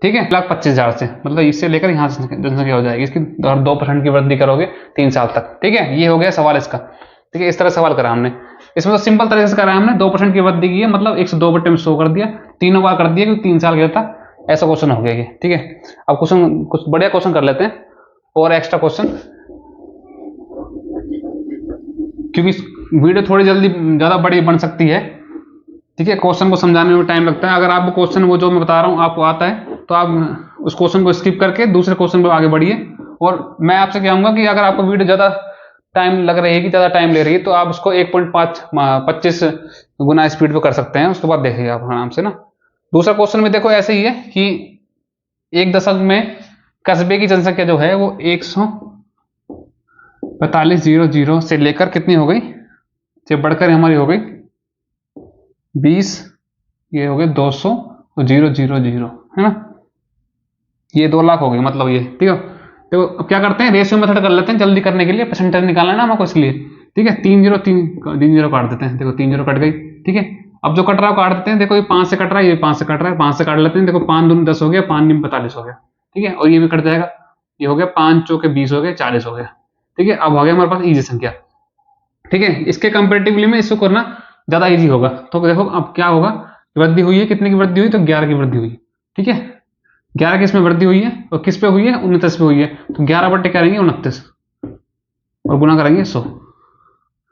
ठीक है, 1,25,000 से, मतलब इससे लेकर यहाँ से जनसंख्या हो जाएगी इसकी, और 2% की वृद्धि करोगे 3 साल तक। ठीक है, ये हो गया सवाल इसका। ठीक है, इस तरह सवाल करा हमने। इसमें तो सिंपल तरीके से करा है हमने, 2% की वृद्धि की है, मतलब 102 बटे में 100 कर दिया, तीनों बार कर दिया क्योंकि 3 साल गया था, ऐसा क्वेश्चन हो गया ये। ठीक है, अब क्वेश्चन कुछ बढ़िया क्वेश्चन कर लेते हैं और एक्स्ट्रा क्वेश्चन, क्योंकि वीडियो थोड़ी जल्दी ज़्यादा बड़ी बन सकती है। ठीक है, क्वेश्चन को समझाने में टाइम लगता है। अगर आपको क्वेश्चन वो जो मैं बता रहा हूँ आपको आता है तो आप उस क्वेश्चन को स्किप करके दूसरे क्वेश्चन पर आगे बढ़िए। और मैं आपसे कहूँगा कि अगर आपको वीडियो ज़्यादा टाइम लग रही है, कि ज़्यादा टाइम ले रही है, तो आप उसको 1.25 गुना स्पीड पे कर सकते हैं, उसके बाद देखिए आप आराम से ना। दूसरा क्वेश्चन में देखो ऐसे ही है कि एक दशक में कस्बे की जनसंख्या जो है वो 145,000 से लेकर कितनी हो गई, से बढ़कर हमारी हो गई 20, ये हो गए 200,000 है ना, ये 2 लाख हो गई मतलब ये। ठीक है, तो अब क्या करते हैं, रेशियो मेथड कर लेते हैं जल्दी करने के लिए, परसेंटेज निकालना है ना हमको इसलिए। ठीक है, 3 0 काट देते हैं, देखो 3 0 कट गई। ठीक है, अब जो कट रहा है काट देते हैं, देखो ये 5 से कट रहा है, ये 5 से कट रहा है, 5 से काट लेते हैं, देखो 5 दूनी 10 हो गया, 5 नीम 45 हो गया। ठीक है, और ये भी कट जाएगा, ये हो गया 5 चौके 20 हो गए, 40 हो गया। ठीक है, अब हो गया हमारे पास इजी संख्या। ठीक है, इसके कंपेरेटिवली में इसको करना ज्यादा इजी होगा। तो देखो अब क्या होगा, वृद्धि हुई है, कितने की वृद्धि हुई, तो 11 की वृद्धि हुई। ठीक है, 11 किस में वृद्धि हुई है और किस पे हुई है, 29 पे हुई है, तो 11 बट्टे करेंगे 29 और गुना करेंगे 100।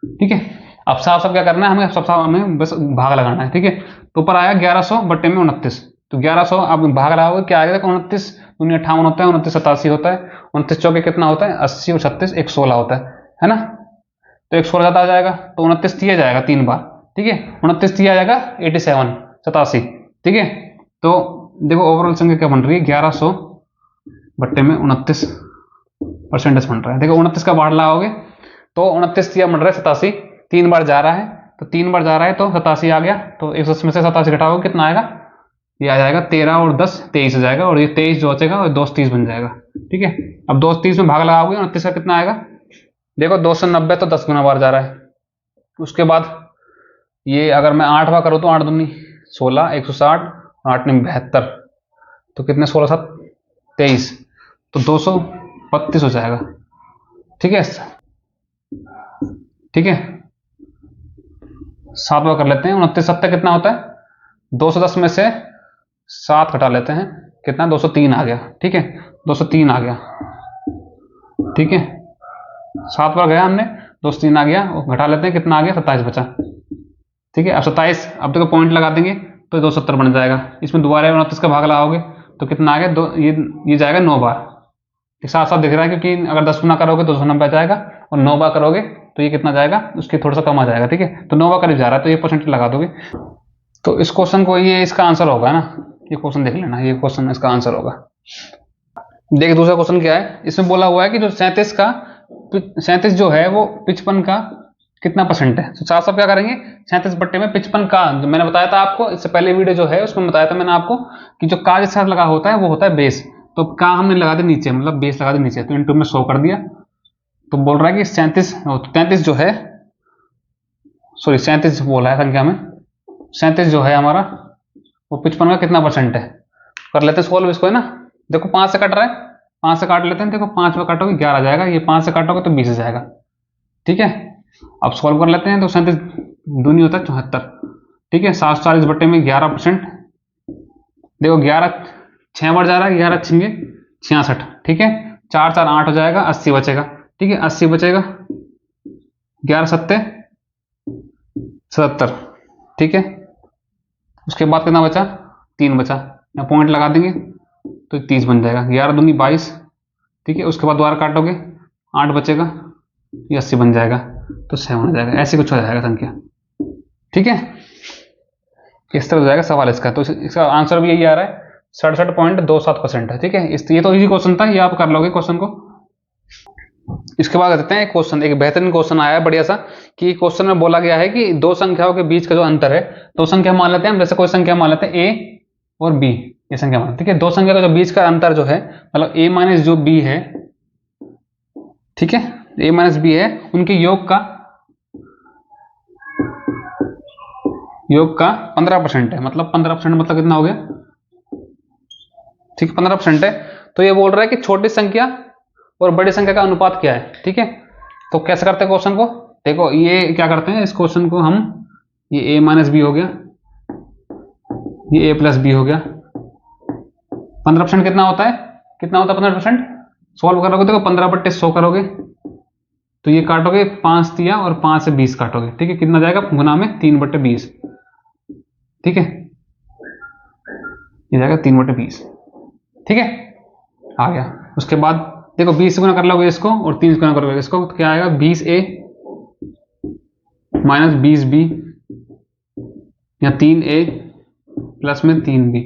ठीक है, अब साफ साफ क्या करना है हमें, हमें बस भाग लगाना है। ठीक है, तो ऊपर आया 1100 बट्टे में 29, तो 1100 अब भाग लगाओगे क्या आएगा, 29 दूनी 58 होता है, 29 87 होता है, 29 चौके कितना होता है 80 और 36 116 होता है ना, तो 116 ज्यादा आ जाएगा, तो 29 दिया जाएगा 3 बार। ठीक है, 29 दिया जाएगा 87 87। ठीक है, तो देखो ओवरऑल संख्या क्या बन रही है, 1100 बट्टे में 29 परसेंटेज बन रहा है। देखो 29 का बाढ़ लगाओगे तो 29 बन रहा है 87, 3 बार जा रहा है, तो 3 बार जा रहा है तो 87 आ गया, तो 110 में से 87 घटाओगे कितना आएगा, ये आ जाएगा 13 और 10 23 हो जाएगा, और ये 23 जो बचेगा और 2 30 बन जाएगा। ठीक है, अब 2 30 में भाग लगाओगे 29 का कितना आएगा, देखो 290 तो 10 गुना बार जा रहा है। उसके बाद ये अगर मैं 8 बार करूँ तो 8 दूनी 16, 160, 8 ने 72, तो कितने 16 7 23, तो 232 हो जाएगा। ठीक है, ठीक है 7 बार कर लेते हैं, 29 7 कितना होता है, 210 में से 7 घटा लेते हैं, कितना 203 आ गया। ठीक है, 203 आ गया। ठीक है, 7 बार गया हमने, 203 आ गया, घटा लेते हैं कितना आ गया 27 बचा। ठीक है, अब 27, अब देखो पॉइंट लगा देंगे तो 270 बन जाएगा, इसमें दोबारा 29 का भाग लगाओगे तो कितना आ गया, ये जाएगा 9 बार, साथ साथ दिख रहा है, क्योंकि अगर 10 गुना करोगे तो 290 आ जाएगा, और 9 बार करोगे तो ये कितना जाएगा, उसके थोड़ा सा कम आ जाएगा। ठीक है, तो 9 बार करीब जा रहा है, तो ये परसेंटेज लगा दोगे, तो इस क्वेश्चन को ये इसका आंसर होगा ना, ये क्वेश्चन देख लेना, ये क्वेश्चन इसका आंसर होगा। देखिए दूसरा क्वेश्चन क्या है, इसमें बोला हुआ है कि जो 37 जो है वो 55 का कितना परसेंट है, तो साफ साफ क्या करेंगे, 37 बट्टे में 55 का, जो मैंने बताया था आपको इससे पहले वीडियो जो है उसमें बताया था मैंने आपको कि जो का जिसके साथ लगा होता है वो होता है बेस, तो का हमने लगा दिया नीचे, मतलब बेस लगा दिया नीचे, तो इंटू में 100 कर दिया, तो बोल रहा है कि 33 जो है, सॉरी 37 बोला है संख्या में, 37 जो है हमारा वो 55 का कितना परसेंट है, कर लेते हैं सोल्व इसको, है ना। देखो 5 से कट रहा है, 5 से काट लेते हैं, देखो 5 में काटोगे 11 जाएगा, ये 5 से काटोगे तो 20 जाएगा। ठीक है, अब सॉल्व कर लेते हैं, तो 37 दूनी होता है 74। ठीक है, 740 बट्टे में 11%, देखो 11 6 बार जा रहा है, 11 छिंगे 66। ठीक है, 4 4 8 हो जाएगा, 80 बचेगा। ठीक है, 80 बचेगा, 11 7 77। ठीक है, उसके बाद कितना बचा, 3 बचा, या पॉइंट लगा देंगे तो 30 बन जाएगा, 11 दूनी 22। ठीक है, उसके बाद दोबारा काटोगे 8 बचेगा, ये 80 बन जाएगा, तो 7 हो जाएगा, ऐसे कुछ हो जाएगा संख्या। ठीक है, इस तरह हो जाएगा सवाल इसका, तो इसका आंसर भी यही आ रहा है 67.27% है। ठीक है, ये तो इजी क्वेश्चन था, ये आप कर लोगे क्वेश्चन को। इसके बाद कहते हैं एक क्वेश्चन, एक बेहतरीन क्वेश्चन आया है बढ़िया सा, कि क्वेश्चन में बोला गया है कि दो संख्याओं के बीच का जो अंतर है, दो संख्या मान लेते हैं हम, जैसे कोई संख्या मान लेते हैं ए और बी, ये संख्या मान, ठीक है, दो संख्या का जो बीच का अंतर जो है, मतलब ए माइनस जो बी है, ठीक है, ए माइनस बी है, उनके योग का 15% है, मतलब 15% मतलब कितना हो गया, ठीक है 15% है। तो ये बोल रहा है कि छोटी संख्या और बड़ी संख्या का अनुपात क्या है। ठीक है, तो कैसे करते हैं क्वेश्चन को, देखो ये क्या करते हैं, इस क्वेश्चन को हम, ये a माइनस बी हो गया, ये a प्लस बी हो गया। 15% कितना होता है, कितना होता है 15%? सॉल्व करोगे देखो 15/100 करोगे तो ये काटोगे 5 दिया और 5 से 20 काटोगे, ठीक है, कितना जाएगा गुना में 3/20, ठीक है, ये जाएगा 3/20, ठीक है, आ गया। उसके बाद देखो 20 से गुना कर लोगे इसको और 3 से गुना करोगे इसको तो क्या आएगा, 20a माइनस 20b या 3a प्लस में 3b,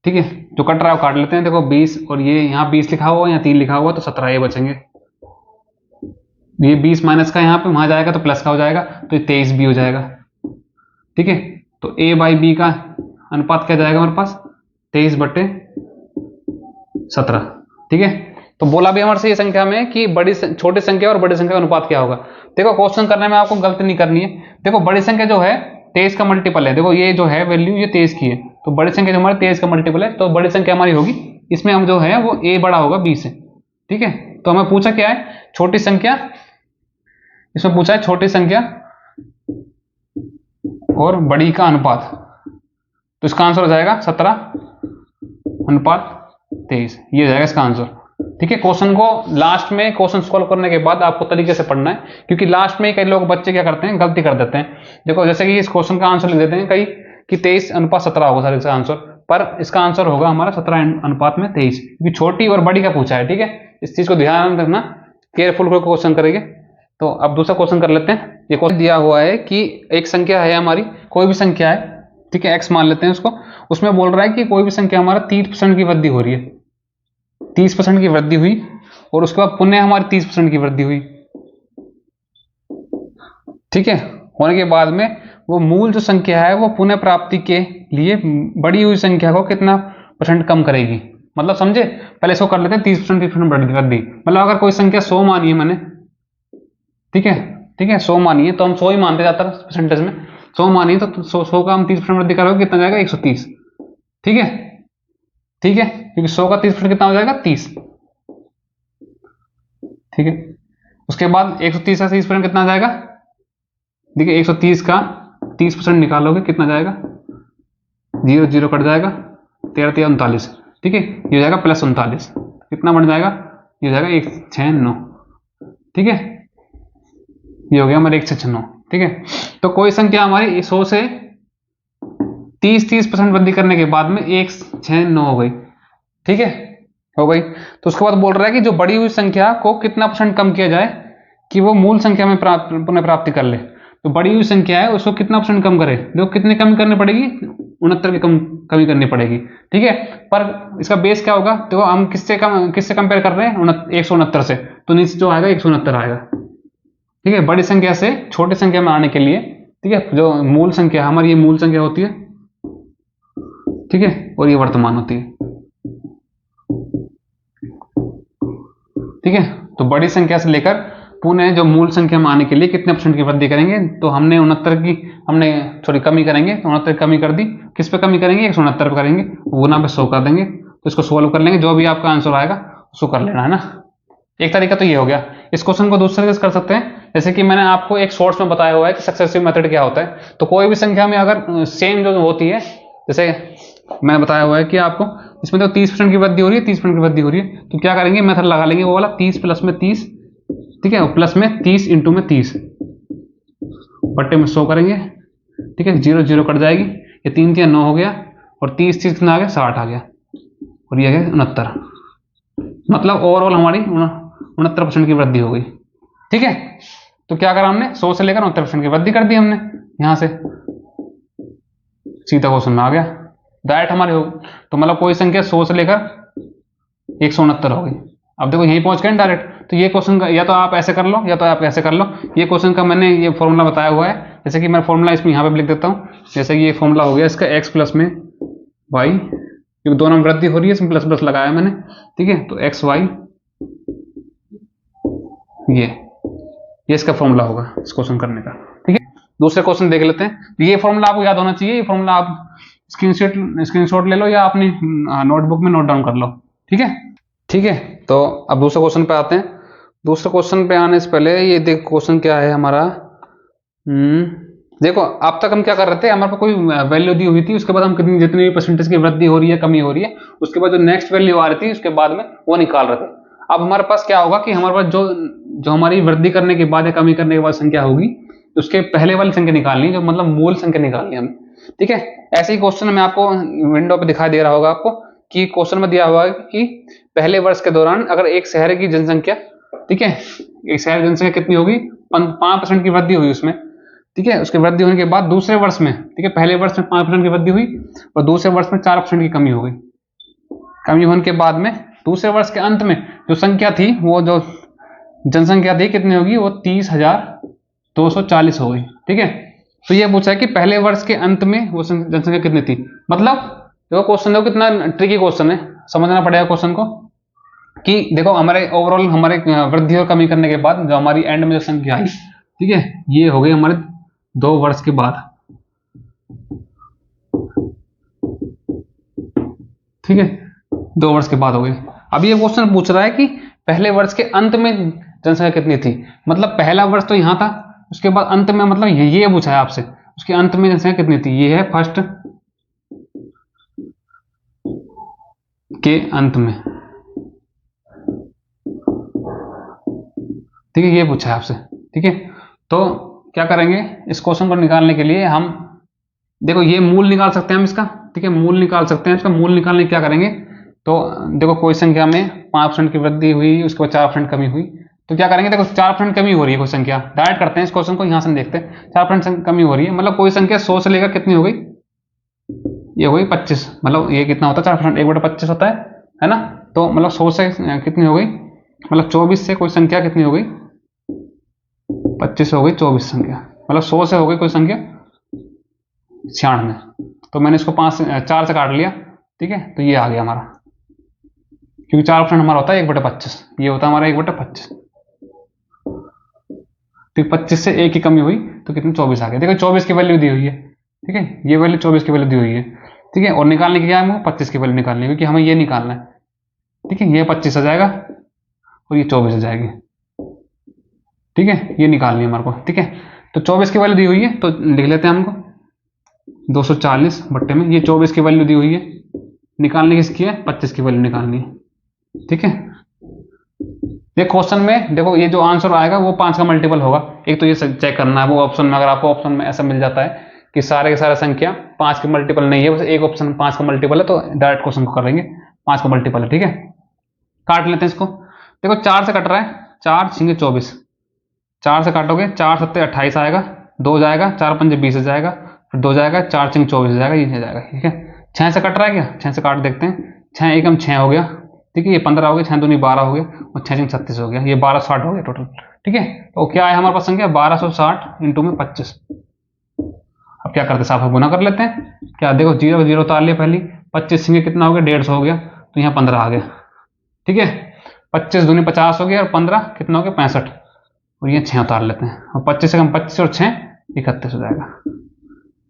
ठीक है, जो कट रहा है वो काट लेते हैं। देखो 20 और ये यहाँ 20 लिखा हुआ या 3 लिखा हुआ तो 17 ये बचेंगे। ये 20 माइनस का यहाँ पे वहां जाएगा तो प्लस का हो जाएगा तो ये 23 बी हो जाएगा, ठीक है। तो a बाई बी का अनुपात क्या जाएगा हमारे पास, 23/17, ठीक है। तो बोला भी हमारे से ये संख्या में कि बड़ी छोटी संख्या और बड़ी संख्या का अनुपात क्या होगा। देखो क्वेश्चन करने में आपको गलती नहीं करनी है। देखो बड़ी संख्या जो है 23 का मल्टीपल है, देखो ये जो है वैल्यू ये 23 की है, तो बड़ी संख्या जो हमारे 23 का मल्टीपल है तो बड़ी संख्या हमारी होगी, इसमें हम जो है वो a बड़ा होगा b से, ठीक है। तो हमें पूछा क्या है, छोटी संख्या, इसमें पूछा है छोटी संख्या और बड़ी का अनुपात, तो इसका आंसर हो जाएगा 17/23, ये हो जाएगा इसका आंसर, ठीक है। क्वेश्चन को लास्ट में क्वेश्चन सॉल्व करने के बाद आपको तरीके से पढ़ना है, क्योंकि लास्ट में कई लोग बच्चे क्या करते हैं, गलती कर देते हैं। देखो जैसे कि इस क्वेश्चन का आंसर लिख देते हैं कई कि 23/17 होगा सर इसका आंसर, पर इसका आंसर होगा हमारा 17/23, क्योंकि छोटी और बड़ी का पूछा है, ठीक है। इस चीज को ध्यान रखना, केयरफुल होकर क्वेश्चन करेंगे। तो अब दूसरा क्वेश्चन कर लेते हैं। ये क्वेश्चन दिया हुआ है कि एक संख्या है हमारी, कोई भी संख्या है, ठीक है, x मान लेते हैं उसको, उसमें बोल रहा है कि कोई भी संख्या हमारा 30% की वृद्धि हो रही है, 30% की वृद्धि हुई और उसके बाद पुनः हमारी 30% की वृद्धि हुई, ठीक है। होने के बाद में वो मूल जो संख्या है वो पुनः प्राप्ति के लिए बड़ी हुई संख्या को कितना % कम करेगी, मतलब समझे। पहले इसको कर लेते हैं 30% 30% वृद्धि, मतलब अगर कोई संख्या 100 मानी है मैंने, ठीक है, ठीक है, 100 मानी है तो हम 100 ही मानते जाता है परसेंटेज में, 100 मानी है तो 100 का हम 30% वृद्धि करोगे कितना जाएगा 130, ठीक है, ठीक है, क्योंकि 100 का 30% कितना हो जाएगा 30, ठीक है। उसके बाद 130 का 30% कितना जाएगा, देखिए 130 का 30% निकालोगे कितना जाएगा, 0 0 कट जाएगा, 13 3 39, ठीक है, ये हो जाएगा +39, कितना बन जाएगा, ये हो जाएगा 169, ठीक है, ये हो गया हमारे 169, ठीक है। तो कोई संख्या हमारी 100 से 30% वृद्धि करने के बाद में 169 हो गई, ठीक है, हो गई। तो उसके बाद बोल रहा है कि जो बड़ी हुई संख्या को कितना % कम किया जाए कि वो मूल संख्या में पुनः प्राप्ति कर ले। तो बड़ी हुई संख्या है उसको कितना % कम करे, देखो कितनी कमी करनी पड़ेगी, 69 की कमी करनी पड़ेगी, ठीक है। पर इसका बेस क्या होगा, देखो हम किससे कंपेयर कर रहे हैं, 169 से, तो नीचे जो आएगा 169 आएगा, ठीक है। बड़ी संख्या से छोटी संख्या में आने के लिए, ठीक है, जो मूल संख्या हमारी ये मूल संख्या होती है, ठीक है, और ये वर्तमान होती है, ठीक है। तो बड़ी संख्या से लेकर पुनः जो मूल संख्या में आने के लिए कितने % की वृद्धि करेंगे, तो हमने 69 की कमी करेंगे, तो 69 कमी कर दी, किस पे कमी करेंगे, 169 पे करेंगे, गुना पे 100 कर देंगे, तो इसको सोल्व कर लेंगे, जो भी आपका आंसर आएगा उसको कर लेना है ना। एक तरीका तो ये हो गया। इस क्वेश्चन को दूसरे तरीके से कर सकते हैं, जैसे कि मैंने आपको एक शॉर्ट्स में बताया हुआ है कि सक्सेसिव मेथड क्या होता है। तो कोई भी संख्या में अगर सेम जो होती है, जैसे मैंने बताया हुआ है कि आपको इसमें तो 30% की वृद्धि हो रही है, 30% की वृद्धि हो रही है, तो क्या करेंगे, मेथड लगा लेंगे वो वाला 30 प्लस में 30, ठीक है, प्लस में 30 इंटू में 30 बट्टे में 100 करेंगे, ठीक है, 0 0 कट जाएगी, ये 3 3 9 हो गया और 30 30 कितना आ गया, 60 आ गया और ये आ गया 69, मतलब ओवरऑल हमारी 69% की वृद्धि हो गई, ठीक है। तो क्या करा हमने, 100 से लेकर 69% की वृद्धि कर दी हमने, यहां से सीधा क्वेश्चन में आ गया, डायरेक्ट हमारी हो गई। तो मतलब कोई संख्या 100 से लेकर 169 हो गई। अब देखो यहीं पहुंच गए डायरेक्ट। तो ये क्वेश्चन का या तो आप ऐसे कर लो या तो आप ऐसे कर लो। ये क्वेश्चन का मैंने ये फॉर्मूला बताया हुआ है, जैसे कि मैं फॉर्मूला इसमें यहाँ पे लिख देता हूँ। जैसे कि ये फॉर्मूला हो गया इसका x प्लस में y, क्योंकि दोनों में वृद्धि हो रही है, इसमें प्लस प्लस लगाया मैंने, ठीक है। तो एक्स वाई ये इसका फॉर्मूला होगा इस क्वेश्चन करने का, ठीक है। दूसरे क्वेश्चन देख लेते हैं। ये फॉर्मूला आपको याद होना चाहिए। ये फॉर्मूला आप स्क्रीनशॉट ले लो या अपनी नोटबुक में नोट डाउन कर लो, ठीक है। ठीक है, तो अब दूसरे क्वेश्चन पे आते हैं। दूसरे क्वेश्चन पे आने से पहले ये देखो क्वेश्चन क्या है हमारा। देखो अब तक हम क्या कर रहे थे, हमारे पास कोई वैल्यू दी हुई थी, उसके बाद हम कितनी जितनी भी परसेंटेज की वृद्धि हो रही है कमी हो रही है, उसके बाद जो नेक्स्ट वैल्यू आ रही थी उसके बाद में वो निकाल रहे थे। अब हमारे पास क्या होगा कि हमारे पास जो जो हमारी वृद्धि करने के बाद या कमी करने के बाद संख्या होगी, उसके पहले वाली संख्या निकालनी है, जो मतलब मूल संख्या निकालनी है हमें। ठीक है, ऐसे ही क्वेश्चन में आपको विंडो पे दिखाई दे रहा होगा आपको कि क्वेश्चन में दिया हुआ है कि पहले वर्ष के दौरान अगर एक शहर की जनसंख्या, ठीक है, एक शहर की जनसंख्या कितनी होगी, 5% की वृद्धि हुई उसमें। ठीक है, उसकी वृद्धि होने के बाद दूसरे वर्ष में, ठीक है, पहले वर्ष में 5% की वृद्धि हुई और दूसरे वर्ष में 4% की कमी हो गई। कमी होने के बाद में दूसरे वर्ष के अंत में जो संख्या थी, वो जो जनसंख्या थी कितनी होगी, वो 30,240 हो गई। ठीक है, तो ये पूछा है कि पहले वर्ष के अंत में वो जनसंख्या कितनी थी। मतलब देखो क्वेश्चन देखो कितना ट्रिकी क्वेश्चन है, समझना पड़ेगा क्वेश्चन को कि देखो हमारे ओवरऑल हमारे वृद्धि और कमी करने के बाद जो हमारी एंड में जो संख्या आई, ठीक है, ये हो गई हमारे 2 वर्ष के बाद। ठीक है, 2 वर्ष के बाद हो गई। अब ये क्वेश्चन पूछ रहा है कि पहले वर्ष के अंत में जनसंख्या कितनी थी, मतलब पहला वर्ष तो यहां था, उसके बाद अंत में मतलब ये पूछा है आपसे, उसके अंत में जनसंख्या कितनी थी, ये है फर्स्ट के अंत में। ठीक है, ये पूछा है आपसे। ठीक है, तो क्या करेंगे इस क्वेश्चन को निकालने के लिए, हम देखो ये मूल निकाल सकते हैं हम इसका। ठीक है, मूल निकाल सकते हैं इसका। मूल निकालने क्या करेंगे, तो देखो कोई संख्या में 5% की वृद्धि हुई, उसके बाद 4% कमी हुई, तो क्या करेंगे, देखो 4% कमी हो रही है कोई संख्या, डायरेक्ट करते हैं इस क्वेश्चन को, यहां से देखते हैं 4% कमी हो रही है, मतलब कोई संख्या 100 से लेकर कितनी हो गई, ये हो गई 25, मतलब ये कितना होता है 4%, 1/25 होता है ना। तो मतलब 100 से कितनी हो गई, मतलब 24 से कोई संख्या कितनी हो गई, 25 हो गई 24 संख्या, मतलब 100 से हो गई कोई संख्या 96। तो मैंने इसको 4 से काट लिया। ठीक है, तो ये आ गया हमारा, क्योंकि 4% हमारा होता है 1/25, ये होता है हमारा 1/25। तो 25 से 1 की कमी हुई तो कितनी, 24 आ गया। देखो 24 की वैल्यू दी हुई है। ठीक है, ये वैल्यू 24 की वैल्यू दी हुई है। ठीक है, और निकालने की क्या है हमको, 25 की वैल्यू निकालनी है, क्योंकि हमें ये निकालना है। ठीक है, ये 25 आ जाएगा और ये 24 आ जाएगी। ठीक है, ये निकालनी है हमारे को। ठीक है, तो 24 की वैल्यू दी हुई है तो लिख लेते हैं हमको 240 बट्टे में, ये 24 की वैल्यू दी हुई है, निकालने किसकी है, 25 की वैल्यू निकालनी है। ठीक है, ये क्वेश्चन में देखो ये जो आंसर आएगा वो 5 का मल्टीपल होगा। एक तो ये चेक करना है, वो ऑप्शन में अगर आपको ऑप्शन में ऐसा मिल जाता है कि सारे के सारे संख्या 5 के मल्टीपल नहीं है, बस एक ऑप्शन 5 का मल्टीपल है, तो डायरेक्ट क्वेश्चन को करेंगे 5 का मल्टीपल है। ठीक है, काट लेते हैं इसको। देखो 4 से कट रहा है, 4 6 24, 4 से काटोगे 4 7 28 आएगा, 2 जाएगा, 4 5 20 हो जाएगा, फिर 2 जाएगा, 4 6 24 हो जाएगा, ये हो जाएगा। ठीक है, 6 से कट रहा है क्या, 6 से काट देखते हैं, 6 एकम 6 हो गया। ठीक है, ये 15 हो गया, 6 दूनी 12 हो गया और 6 36 हो गया, ये 1260 हो गया टोटल। ठीक है, तो क्या है हमारे पास संख्या 1260 इंटू में 25। अब क्या करते हैं, साफ गुना कर लेते हैं। क्या देखो 0 0 उतार लिया पहली, 25 सिंह कितना हो गया, 150 हो गया, तो यहाँ 15 आ गया। ठीक है, 25 दूनी 50 हो गया और 15 कितना हो गया 65, और ये 6 उतार लेते हैं, और 25 से कम 25 और 6 31 हो जाएगा।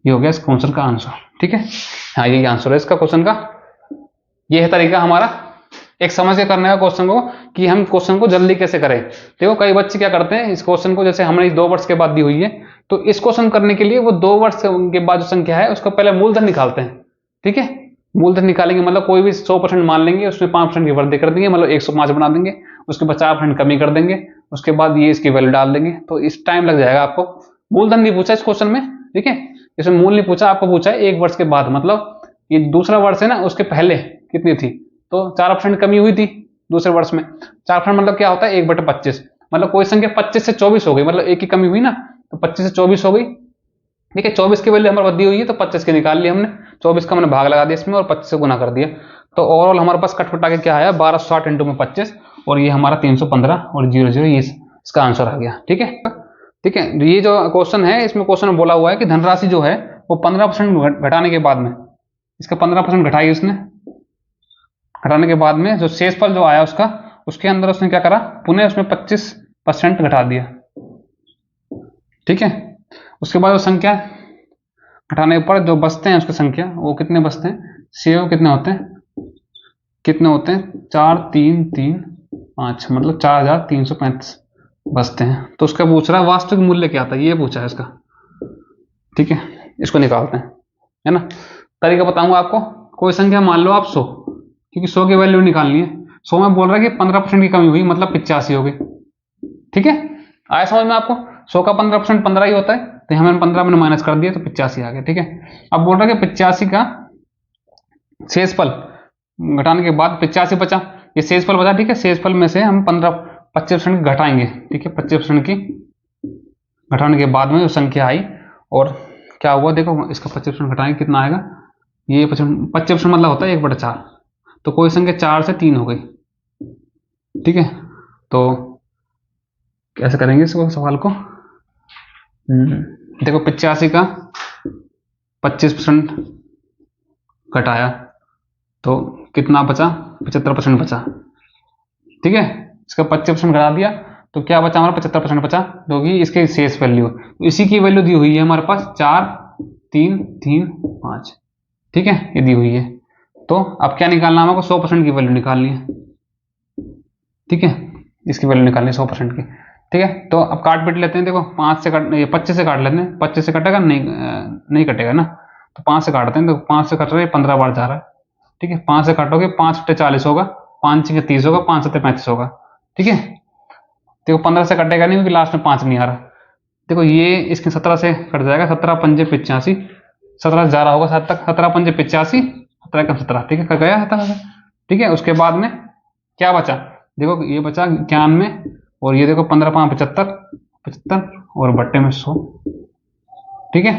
ये हो गया इस क्वेश्चन का आंसर। ठीक है, हाँ यही आंसर है इसका क्वेश्चन का। ये है तरीका हमारा एक समझ के करने का क्वेश्चन को, कि हम क्वेश्चन को जल्दी कैसे करें। देखो कई बच्चे क्या करते हैं, इस क्वेश्चन को जैसे हमने 2 वर्ष के बाद दी हुई है, तो इस क्वेश्चन करने के लिए वो 2 वर्ष के बाद जो संख्या है उसका पहले मूलधन निकालते हैं। ठीक है, मूलधन निकालेंगे मतलब कोई भी 100% मान लेंगे, उसमें 5% की वृद्धि कर देंगे, मतलब 105 बना देंगे, उसके बाद 4% कमी कर देंगे, उसके बाद ये इसकी वैल्यू डाल देंगे, तो इस टाइम लग जाएगा आपको। मूलधन नहीं पूछा इस क्वेश्चन में। ठीक है, इसमें मूल नहीं पूछा, आपको पूछा है 1 वर्ष के बाद, मतलब ये दूसरा वर्ष है ना, उसके पहले कितनी थी, तो 4% कमी हुई थी दूसरे वर्ष में। 4% मतलब क्या होता है 1/25, मतलब कोई संख्या 25 से 24 हो गई, मतलब 1 की कमी हुई ना, तो 25 से 24 हो गई। ठीक है, 24 की वैल्यू हमारे दी हुई है तो 25 की निकाल ली हमने, 24 का हमने भाग लगा दिया इसमें और 25 से गुना कर दिया, तो ओवरऑल हमारे पास कटपटा के क्या आया 1260 इंटू में 25, और ये हमारा 315 और 00 ये इसका आंसर आ गया। ठीक है, ठीक है, ये जो क्वेश्चन है इसमें क्वेश्चन में बोला हुआ है कि धनराशि जो है वो 15% घटाने के बाद में, इसका 15% घटाई उसने, घटाने के बाद में जो शेषफल जो आया उसका, उसके अंदर उसने क्या करा, पुनः उसमें 25% घटा दिया। ठीक है, उसके बाद वो संख्या घटाने पर जो बचते हैं उसकी संख्या, वो कितने बचते हैं, शेव कितने होते हैं 4 3 3 5 मतलब 4335 बचते हैं। तो उसका पूछ रहा है वास्तविक मूल्य क्या था, ये पूछा है इसका। ठीक है, इसको निकालते हैं, है ना। तरीका बताऊंगा आपको। कोई संख्या मान लो आप 100, क्योंकि 100 की वैल्यू निकालनी है। 100 में बोल रहा है कि 15% की कमी हुई, मतलब 85 हो गई। ठीक है, आया समझ में आपको। 100 का 15% 15 ही होता है, तो हमने 15 में माइनस कर दिया तो 85 आ गया। ठीक है, अब बोल रहा है कि 85 का शेषफल घटाने के बाद 85 बचा, ये शेषफल बचा। ठीक है, शेषफल में से हम 25% घटाएंगे। ठीक है, 25% की घटाने के बाद में जो संख्या आई, और क्या हुआ देखो, इसका 25% घटाएंगे कितना आएगा, ये 25% मतलब होता है 1/4। तो कोई संख्या 4 से 3 हो गई। ठीक है, तो कैसे करेंगे इसको सवाल को। देखो 85 का 25% घटाया तो कितना बचा, 75% बचा। ठीक है, इसका 25% घटा दिया तो क्या बचा हमारा, 75% बचा, जो कि इसके शेष वैल्यू। तो इसी की वैल्यू दी हुई है हमारे पास 4 3 3 5। ठीक है, ये दी हुई है। तो अब क्या निकालना है हमको, 100% की वैल्यू निकालनी है। ठीक है, इसकी वैल्यू निकालनी है 100% की। ठीक है, तो अब काट पीट लेते हैं। देखो 5 से काट, ये 25 से काट लेते हैं। 25 से कटेगा नहीं कटेगा ना, तो 5 से काटते हैं। तो 5 से कट रहे 15 बार जा रहा है। ठीक है, 5 से काटोगे 5 × 40 होगा, 5 × 30 होगा, 5 × 35 होगा। ठीक है, देखो 15 से कटेगा नहीं क्योंकि लास्ट में 5 नहीं आ रहा। देखो ये इसके 17 से कट जाएगा, 17 × 5 = 85, 17 से जा रहा होगा 7 तक, 17 × 5 = 85, 17 × 17। ठीक है, कट गया 17। ठीक है, उसके बाद में क्या बचा, देखो ये बचा 91, और ये देखो 15 × 5 = 75, 75 और बट्टे में 100। ठीक है,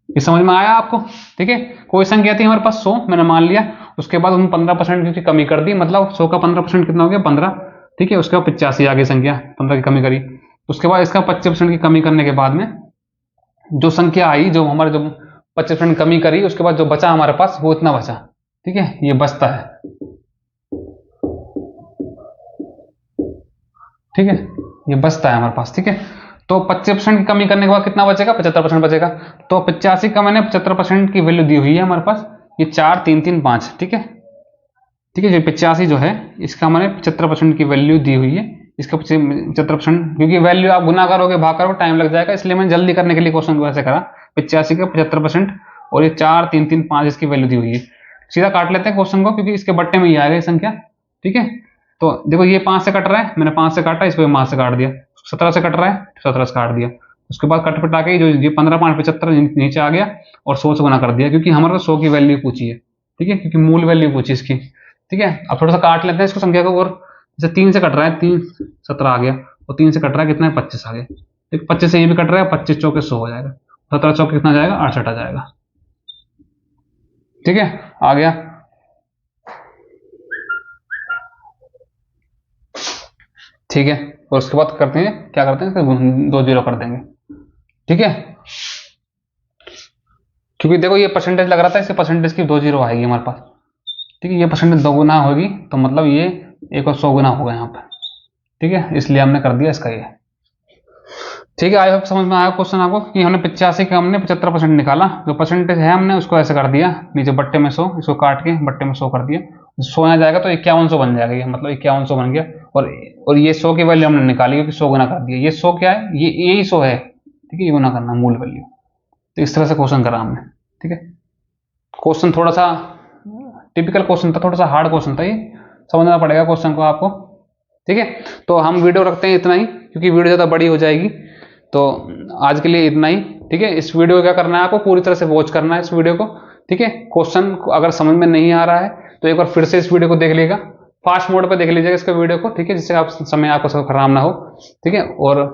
ये समझ में आया आपको। ठीक है, कोई संख्या थी हमारे पास 100, मैंने मान लिया। उसके बाद उन्होंने 15% की कमी कर दी, मतलब 100 का 15% कितना हो गया, 15। ठीक है, उसके बाद 85 आ गई संख्या, 15 की कमी करी। उसके बाद इसका 25% की कमी करने के बाद में जो संख्या आई, जो हमारे जो 25% कमी करी, उसके बाद जो बचा हमारे पास वो इतना बचा। ठीक है, ये बचता है। ठीक है, ये बचता है हमारे पास। ठीक है, तो 25% की कमी करने के बाद कितना बचेगा, 75% बचेगा। तो 85 का मैंने 75% की वैल्यू दी हुई है हमारे पास, ये 4 3 3 5। ठीक है, ठीक है, जो 85 जो है इसका मैंने 75% की वैल्यू दी हुई है। इसका 75%, क्योंकि वैल्यू आप गुना करोगे भाग करोगे टाइम लग जाएगा, इसलिए मैंने जल्दी करने के लिए क्वेश्चन को ऐसे करा। 85 का 75% और ये 4 3 3 5 इसकी वैल्यू दी हुई है। सीधा काट लेते हैं क्वेश्चन को, क्योंकि इसके बट्टे में ही आएगा ये संख्या। ठीक है, तो देखो ये 5 से कट रहा है, मैंने 5 से काटा, इसको 5 से काट दिया। 17 से कट रहा है, 17 से काट दिया। उसके बाद कट पिटा के जो ये 15 5 75 नीचे आ गया, और 100 से गुना कर दिया, क्योंकि हमारे पास 100 की वैल्यू पूछी है। ठीक है, क्योंकि मूल वैल्यू पूछी इसकी। ठीक है, अब थोड़ा सा काट लेते हैं इसको संख्या को, और जैसे 3 से कट रहा है, 3 17 आ गया, और 3 से कट रहा है कितना है, 25 आ गया। ठीक, 25 से ये भी कट रहा है, 25 चौके 100 हो जाएगा, 17 चौके कितना जाएगा, 68 आ जाएगा। ठीक है, आ गया। ठीक है, और उसके बाद करते हैं, क्या करते हैं, 2 0 कर देंगे। ठीक है, क्योंकि देखो ये परसेंटेज लग रहा था, इससे परसेंटेज की 2 0 आएगी हमारे पास। ठीक है, ये परसेंटेज 2 गुना होगी, तो मतलब ये 1 और 100 गुना होगा यहाँ पर। ठीक है, इसलिए हमने कर दिया इसका ये। ठीक है, आई होप समझ में आया क्वेश्चन आपको, कि हमने 85 का हमने 75% निकाला, जो परसेंटेज है हमने उसको ऐसे कर दिया, नीचे बट्टे में 100, इसको काट के बट्टे में 100 कर दिया। 100 आ जाएगा तो 5100 बन जाएगा, ये मतलब 5100 बन गया। और ये 100 की वैल्यू हमने निकाली, क्योंकि 100 गुना कर दिया। ये 100 क्या है, ये यही 100 है। ठीक है, ये गुना करना मूल वैल्यू। तो इस तरह से क्वेश्चन करा हमने। ठीक है, क्वेश्चन थोड़ा सा टिपिकल क्वेश्चन था, थोड़ा सा हार्ड क्वेश्चन था, ये समझना पड़ेगा क्वेश्चन को आपको। ठीक है, तो हम वीडियो रखते हैं इतना ही, क्योंकि वीडियो ज़्यादा बड़ी हो जाएगी। तो आज के लिए इतना ही। ठीक है, इस वीडियो को क्या करना है, आपको पूरी तरह से वॉच करना है इस वीडियो को। ठीक है, क्वेश्चन अगर समझ में नहीं आ रहा है तो एक बार फिर से इस वीडियो को देख लीजिएगा, फास्ट मोड पे देख लीजिएगा इसका वीडियो को। ठीक है, जिससे आप समय आपको खराब ना हो। ठीक है, और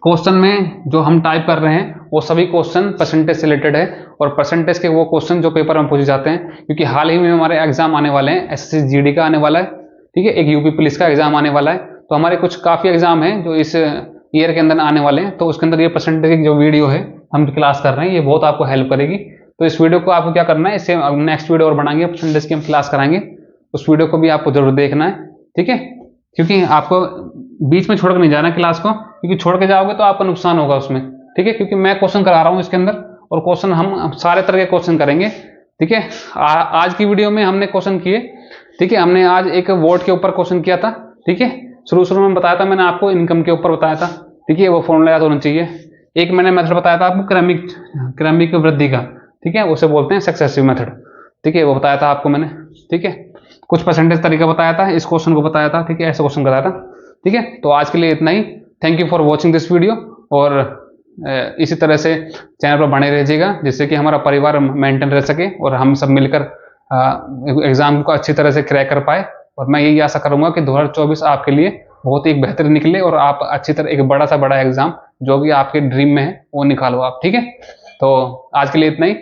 क्वेश्चन में जो हम टाइप कर रहे हैं वो सभी क्वेश्चन परसेंटेज से रिलेटेड है, और परसेंटेज के वो क्वेश्चन जो पेपर में पूछे जाते हैं, क्योंकि हाल ही में हमारे एग्जाम आने वाले हैं, एसएससी जीडी का आने वाला है। ठीक है, एक यूपी पुलिस का एग्जाम आने वाला है, तो हमारे कुछ काफी एग्जाम हैं जो इस ईयर के अंदर आने वाले हैं। तो उसके अंदर ये परसेंटेज की जो वीडियो है हम क्लास कर रहे हैं, ये बहुत आपको हेल्प करेगी। तो इस वीडियो को आपको क्या करना है, इससे नेक्स्ट वीडियो और बनाएंगे, परसेंटेज की हम क्लास कराएंगे, उस वीडियो को भी आपको जरूर देखना है। ठीक है, क्योंकि आपको बीच में छोड़ कर नहीं जाना क्लास को, क्योंकि छोड़ के जाओगे तो आपका नुकसान होगा उसमें। ठीक है, क्योंकि मैं क्वेश्चन करा रहा हूँ इसके अंदर, और क्वेश्चन हम सारे तरह के क्वेश्चन करेंगे। ठीक है, आज की वीडियो में हमने क्वेश्चन किए ठीक है, हमने आज एक वोट के ऊपर क्वेश्चन किया था। ठीक है, शुरू में बताया था मैंने आपको, इनकम के ऊपर बताया था। ठीक है, वो फॉर्मूला याद होना चाहिए। एक मैंने मेथड बताया था आपको क्रमिक वृद्धि का। ठीक है, उसे बोलते हैं सक्सेसिव मेथड। ठीक है, वो बताया था आपको मैंने। ठीक है, कुछ परसेंटेज तरीका बताया था, इस क्वेश्चन को बताया था। ठीक है, ऐसे क्वेश्चन बताया था। ठीक है, तो आज के लिए इतना ही। Thank you for watching this video, और इसी तरह से चैनल पर बने रहिएगा, जिससे कि हमारा परिवार मेंटेन रह सके और हम सब मिलकर एग्जाम को अच्छी तरह से क्रैक कर पाए। और मैं यही आशा करूंगा कि 2024 आपके लिए बहुत ही बेहतर निकले और आप अच्छी तरह एक बड़ा सा बड़ा एग्जाम जो भी आपके ड्रीम में है वो निकालो आप। ठीक है, तो आज के लिए इतना ही।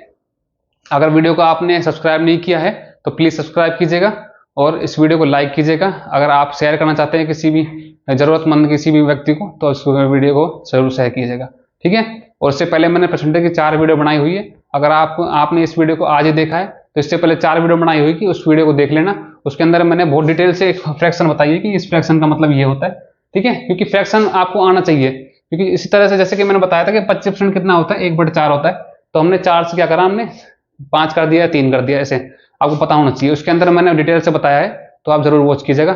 अगर वीडियो को आपने सब्सक्राइब नहीं किया है तो प्लीज़ सब्सक्राइब कीजिएगा और इस वीडियो को लाइक कीजिएगा। अगर आप शेयर करना चाहते हैं किसी भी ज़रूरतमंद किसी भी व्यक्ति को, तो इस वीडियो को जरूर शेयर कीजिएगा। ठीक है, और इससे पहले मैंने परसेंटेज की 4 वीडियो बनाई हुई है। अगर आपने इस वीडियो को आज ही देखा है तो इससे पहले 4 वीडियो बनाई हुई कि उस वीडियो को देख लेना। उसके अंदर मैंने बहुत डिटेल से एक फ्रैक्शन बताई है कि इस फ्रैक्शन का मतलब ये होता है। ठीक है, क्योंकि फ्रैक्शन आपको आना चाहिए, क्योंकि इसी तरह से जैसे कि मैंने बताया था कि 25% कितना होता है, 1/4 होता है। तो हमने 4 से क्या करा, हमने 5 कर दिया, 3 कर दिया, ऐसे आपको पता होना चाहिए। उसके अंदर मैंने डिटेल से बताया है, तो आप जरूर वॉच कीजिएगा।